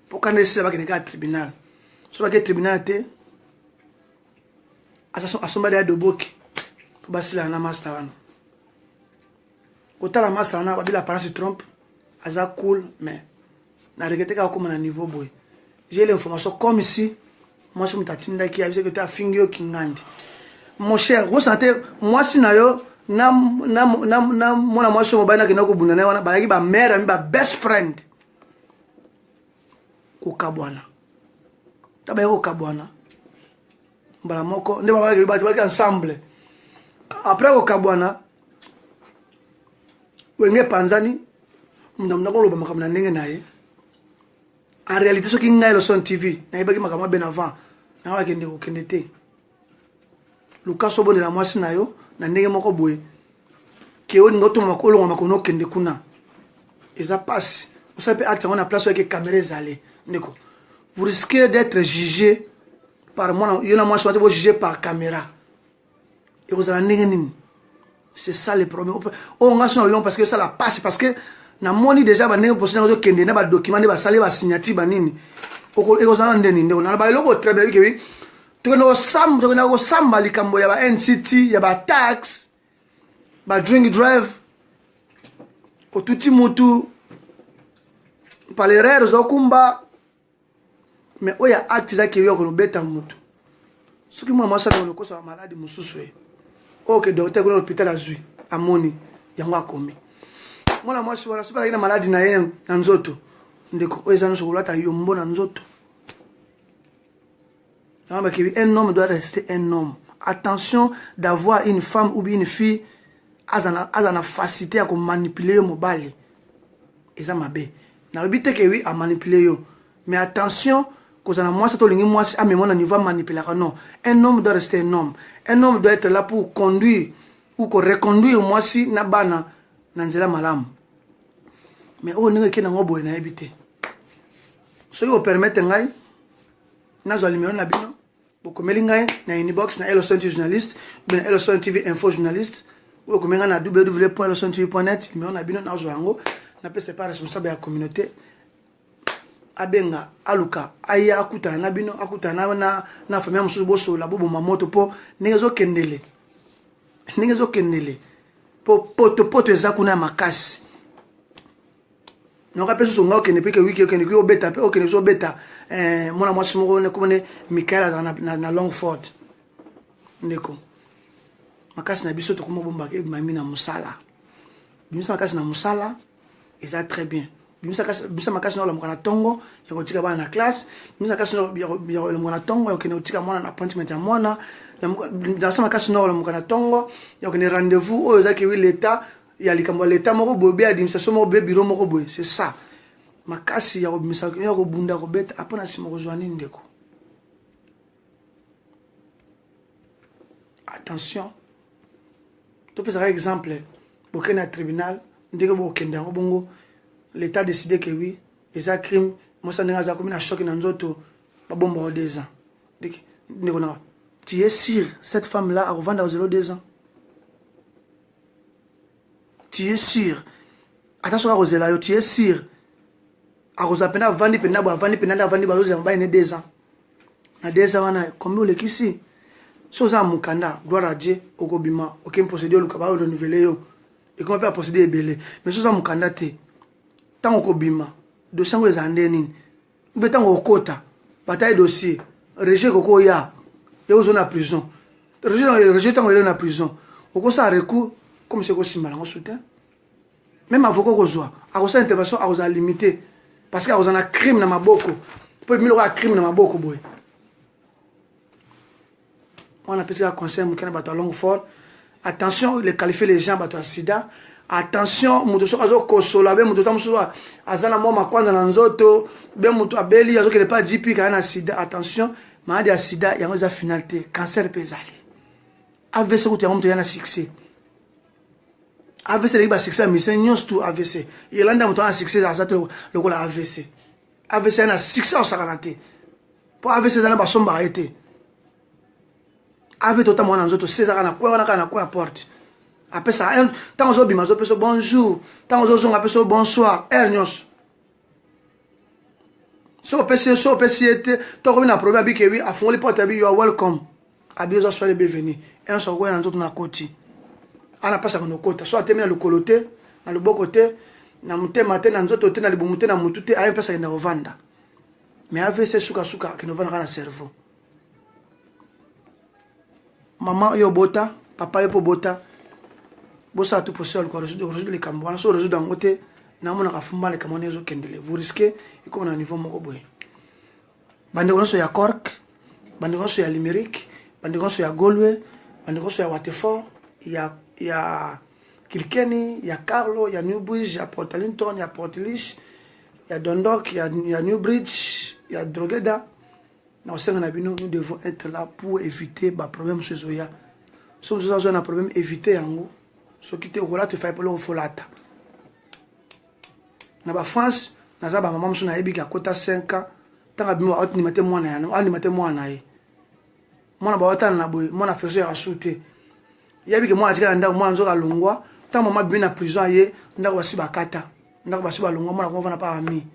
pour quand c'est va que tribunal soit que tribunal té asomba de boki pour basila na master wana kota la master wana babila parents se trompe aza cool mais na regrette ka comme na niveau boy j'ai l'information comme ici moi je mutatinda ki avise que tu as fingio kingandi mon cher vous sentez moi si na yo na mona mwasi mobali na ko bunda na wana ba ba mère ba best friend ko kabwana taba ko kabwana mbala moko nde ba ensemble après ko kabwana wenge panzani mndamna ko loba makamna ndenge naye en réalité ce qui ngai le son TV na ibaki makamwa ben avant na wa kende ko kendete Lucas Obonde la mwasi na yo na ndenge moko boye ke oni ngoto makolo makono kende kuna eza passe vous savez acte on a place avec caméra ezalé ndeko vous risquez d'être jugé par moi yona mwasi vous êtes jugé par caméra et vous allez ndenge nini c'est ça le problème on a son lion parce que ça la passe parce que na moni déjà bandenge posina ko kende na ba document ba sali ba signature ba nini oko ekozana ndeni ndeko na ba loko très bien bikebi tokeno samba likambo ya ba NCT ya ba tax ba drink drive otuti mutu palerero zokumba mais oya acte za kiyo ko beta mutu soki mwa masa na lokosa ba maladi mususu e ok docteur ko l'hôpital azui amoni yango akomi mwana mwasi wala soki na maladi na ye na nzoto ndeko oyo eza nyonso kolata yombo na nzoto. Un homme doit rester un homme. Attention d'avoir une femme ou bien une fille à la facilité à manipuler yo mobali. Eza mabe. Na lobite ke oui à manipuler yo. Mais attention que ça na moi ça to lingi moi à même na niveau manipuler non. Un homme doit rester un homme. Un homme doit être là pour conduire ou ko reconduire moi si na bana na nzela malamu. Mais on ne ke na ngobo na ebité. Ce qui vous permet ngai na zo numéro na bino bokomeli ngai na inbox na Elson TV journaliste bien Elson TV info journaliste ou bokomenga na www.elsontv.net numéro na bino na zo yango na pese par responsable ya communauté abenga aluka aya akuta na bino akuta na famille mususu boso la bobo mamoto po ningezo kendele po poto ezakuna makasi. Non rappelle ce songa que ne peut que wiki que ne peut beta pe que ne so beta mona mwasi moko ne komone Michael na Longford ndeko makasi na biso to komo bomba ke mami na musala bimisa makasi na musala eza très bien bimisa makasi na lomo na tongo ya kotika bana na classe bimisa makasi na ya lomo na tongo ya ke ne otika mwana na appointment ya mwana na sama makasi na lomo na tongo ya ke ne rendez-vous o za ke wi l'état ya likambo l'état moko bobe administration moko be bureau moko boye c'est ça makasi ya obimisa ya ko bunda ko beta apona simo ko joani ndeko. Attention to pesa exemple bokena tribunal ndeko bokenda ngo bongo l'état décidé que oui eza crime mosa ndinga za komina choc na nzoto ba bomba au 2 ans ndeko na tu es sûr cette femme là a revendre aux 0 ans. Tu es sûr. Attention à Rosela, tu es sûr. À Rosapena, vandi pena, vandi bazo zamba ine 2 ans. Na 2 ans wana combien le kisi. Soza mukanda, gloire à Dieu, okobima, aucun procédure lukaba renouveler yo. Et comment peut procéder belé. Mais soza mukanda te. Tant okobima, dossier ngo ezande nini. Ube tant okota, bataille dossier, rejet koko ya. Yo zone à prison. Rejet tant ele na prison. Okosa recours comme c'est aussi mal en soutien. Même avocat kozwa, a kosa intervention a kosa limité parce que a kosa na crime na maboko. Peut milo ka crime na maboko boy. On a pensé à conseil mukana bato Longford. Attention, les qualifier les gens bato sida. Attention, muto so azo kosola be muto tamuso azana moma kwanza na nzoto, be muto abeli azo kele pas JP kana sida. Attention, maladie ya sida yango za finalité, cancer pesali. AVC ko yango muto yana succès. AVC les succès mais c'est nyos tout AVC. Irlanda muto ana succès za sato lokola AVC. AVC na succès au sakalate. Pour AVC za na basomba été. AVC tota mwana nzoto César na kwa porte. Après ça tant ozo bima zo peso bonjour, tant ozo zonga peso bonsoir, nyos. So pesiete to ko na problème bi ke wi afon les porte bi you are welcome. Abi ozo soyez bienvenue. Et on so ko na nzoto na koti. Ana pasa kono kota so atemina le kolote na le bokote na mutema te na nzoto te na libumute na mutute ayo pesa ina ovanda mais AVC suka que no vana na cerveau. Maman yo bota papa yo po bota bosa tout possible ko résoudre les cambo na so résoudre ngote na mona ka fumba le kamone zo kendele vous risquez et comme na niveau moko boy bande ko so ya Cork bande ko so ya Limerick bande ko so ya Galway bande ko so ya Waterford il y a Kilkenny, il y a Carlo, il y a Newbridge, il y a Port Ellington, il y a Portlaoise, il y a Dundalk, il y a Newbridge, il y a Drogheda. Nous devons être là pour éviter les problèmes chez Zoya. Si nous avons un problème, éviter ce qui te relate, fait pour le folata. Dans la France, nous avons un maman qui a 5 ans, tant que nous avons animé moi, moi, fait sauter. Il y a que moi, je suis en train de longwa, tant maman bien en prison, ndako wasi bakata. ndako basi balonga mwana ko vana pa ami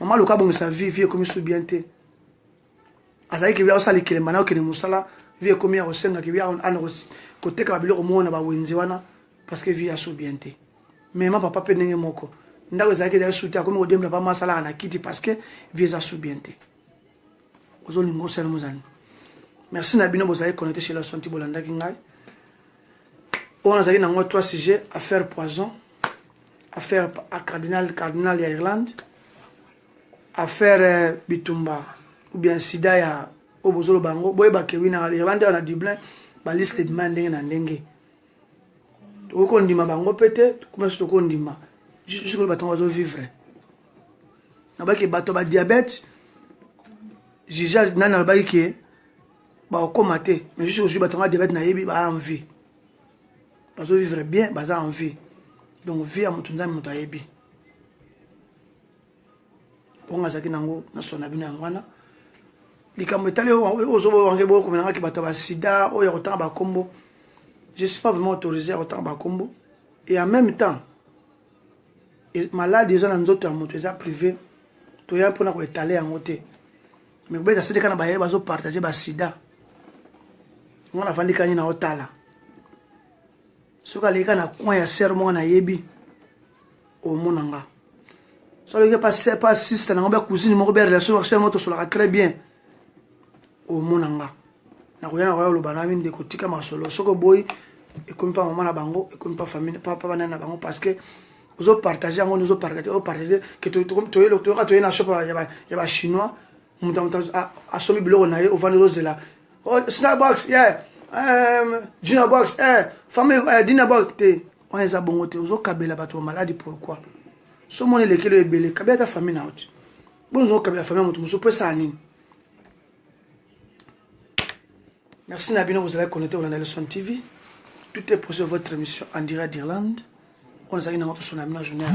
mama luka bongisa vie comme sous bien te azali ki bia osali kilemba na okene musala vie comme ya osenga ki bia ana ko teka babilo ko mona ba wenzi wana parce que vie a sous bien te mais ma papa pe ndenge moko ndako ezali ki sous te comme odemla pa masala na kiti parce que vie a sous bien te ozolingo sel mozani. Merci Nabino, vous avez connecté chez la Santi Bolanda Kingai. On a eu 3 sujets, affaire poison, affaire à cardinal Irlande, affaire Bitumba, ou bien Sida ya Obozolo Bango, Boyba Kewina Irlande, on a Dublin, la liste de manding en dengue. Tu veux dire Bango peut-être, comment est-ce qu'on dit juste que le bâton va vivre. On a que bateau ba diabète, j'ai nan alba qui ba okomate mais juste aujourd'hui batonga diabète na yebi ba envie bazo vivre bien baza envie donc vie à mutunza mutu ayebi onga zaki nango na sona bino ngwana likambo etali ozobo wange boko menanga ki bato ba sida o ya kotanga ba kombo je suis pas vraiment autorisé à kotanga ba kombo et en même temps malade eza na nzoto ya mutu eza privé to ya pona ko étaler yango te mais beta c'est kana ba yeba bazo partager ba sida on a vendu kani na otala soka leka na coin ya sermon na yebi o monanga so leka pas sister na ngomba cousine moko be relation avec moto so la très bien o monanga na koyana wa lo bana minde ko tika masolo soko boy e comme pas maman na bango e comme pas famille papa bana na bango parce que vous avez partagé on nous a partagé que tu na shop ya ba chinois muta a somi bilo na ye o vendre zela. Oh, snack box, yeah. Dinner box, family, dinner box, te. On est à bon côté. Ozo kabela bato malade pourquoi? So mon le kilo ebele, kabela ta famille na out. Bon ozo kabela famille mutu muso pe ça nini. Merci Nabino, vous avez connecté au Leçon TV. Tout est possible votre émission en direct d'Irlande. On est allé dans notre son amina journée à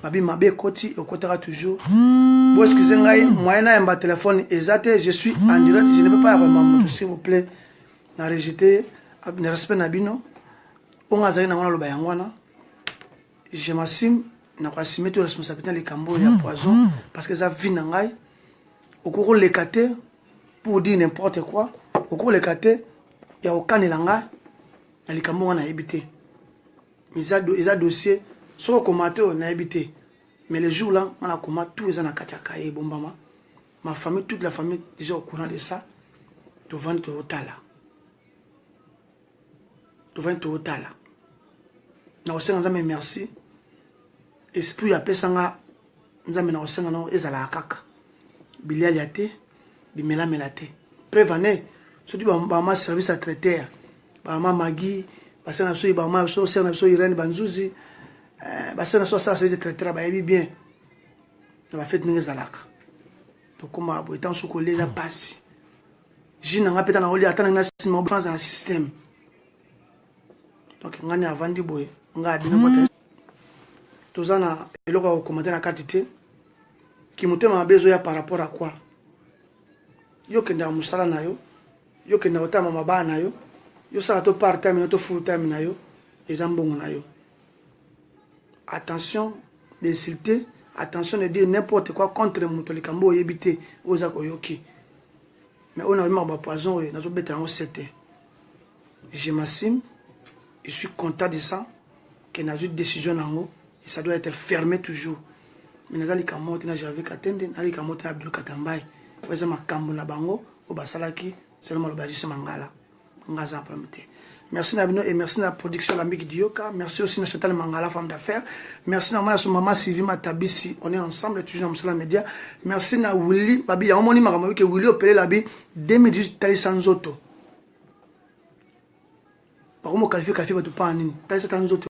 Mabi mabe koti okotera toujours. Bon excusez-moi, moi na un téléphone exact, je suis en direct, je ne peux pas vraiment s'il vous plaît. Na rejeter, ne respect Nabino. On a zali na ngwana lo bayangwana. Je m'assume na kwa assumer toute responsabilité les cambo ya poison parce que ça vient ngai. Okoko lekate pour dire n'importe quoi. Okoko lekate ya okanelanga na likambo wana ebité. Mais ils a dossier sur commenter on a habité mais le jour là on a commenté tous les ans à Kachakaye bombama ma famille toute la famille déjà au courant de ça tu vends tout tala na osenga nzambe merci esprit ya pesanga nzambe na osenga no ezala kaka bilial yate bimela melate prévané surtout ba ma service à traiter ba ma magi basana so ba ma so sena so irene banzuzi basana so ça c'est traiter ba yebi bien na ba fait ninga zalaka to koma bo etant so ko les a passi jina nga peta na oli atana na sima bo dans système donc ngani avandi boy nga bino vote tozana eloko ko commenter na quantité ki mutema bezo ya par rapport à quoi yo kenda musala na yo kenda otama mabana na yo ça to part time no to full time na yo ezambongo na yo. Attention d'insulter, attention de dire n'importe quoi contre muto likambo yebité oza koyoki. Mais on a vraiment ba poison et nazo beta ngo c'était. Je m'assume, je suis content de ça que nazo une décision nango et ça doit être fermé toujours. Mais nazali kamote na Javi Katende, na kamote na Abdul Katambai. Weza makambo na bango o basalaki seulement le bajise mangala. Merci Nabino et merci à la production Lambik Dioka. Merci aussi à Chantal Mangala, femme d'affaires. Merci à maman Sylvie Matabisi. On est ensemble, toujours dans le média. Merci à Willy. Babi, il y a un moment où Willy a appelé la vie 2018 Tali Sanzoto. Par contre, qualifié, pas en ligne. Tali Sanzoto.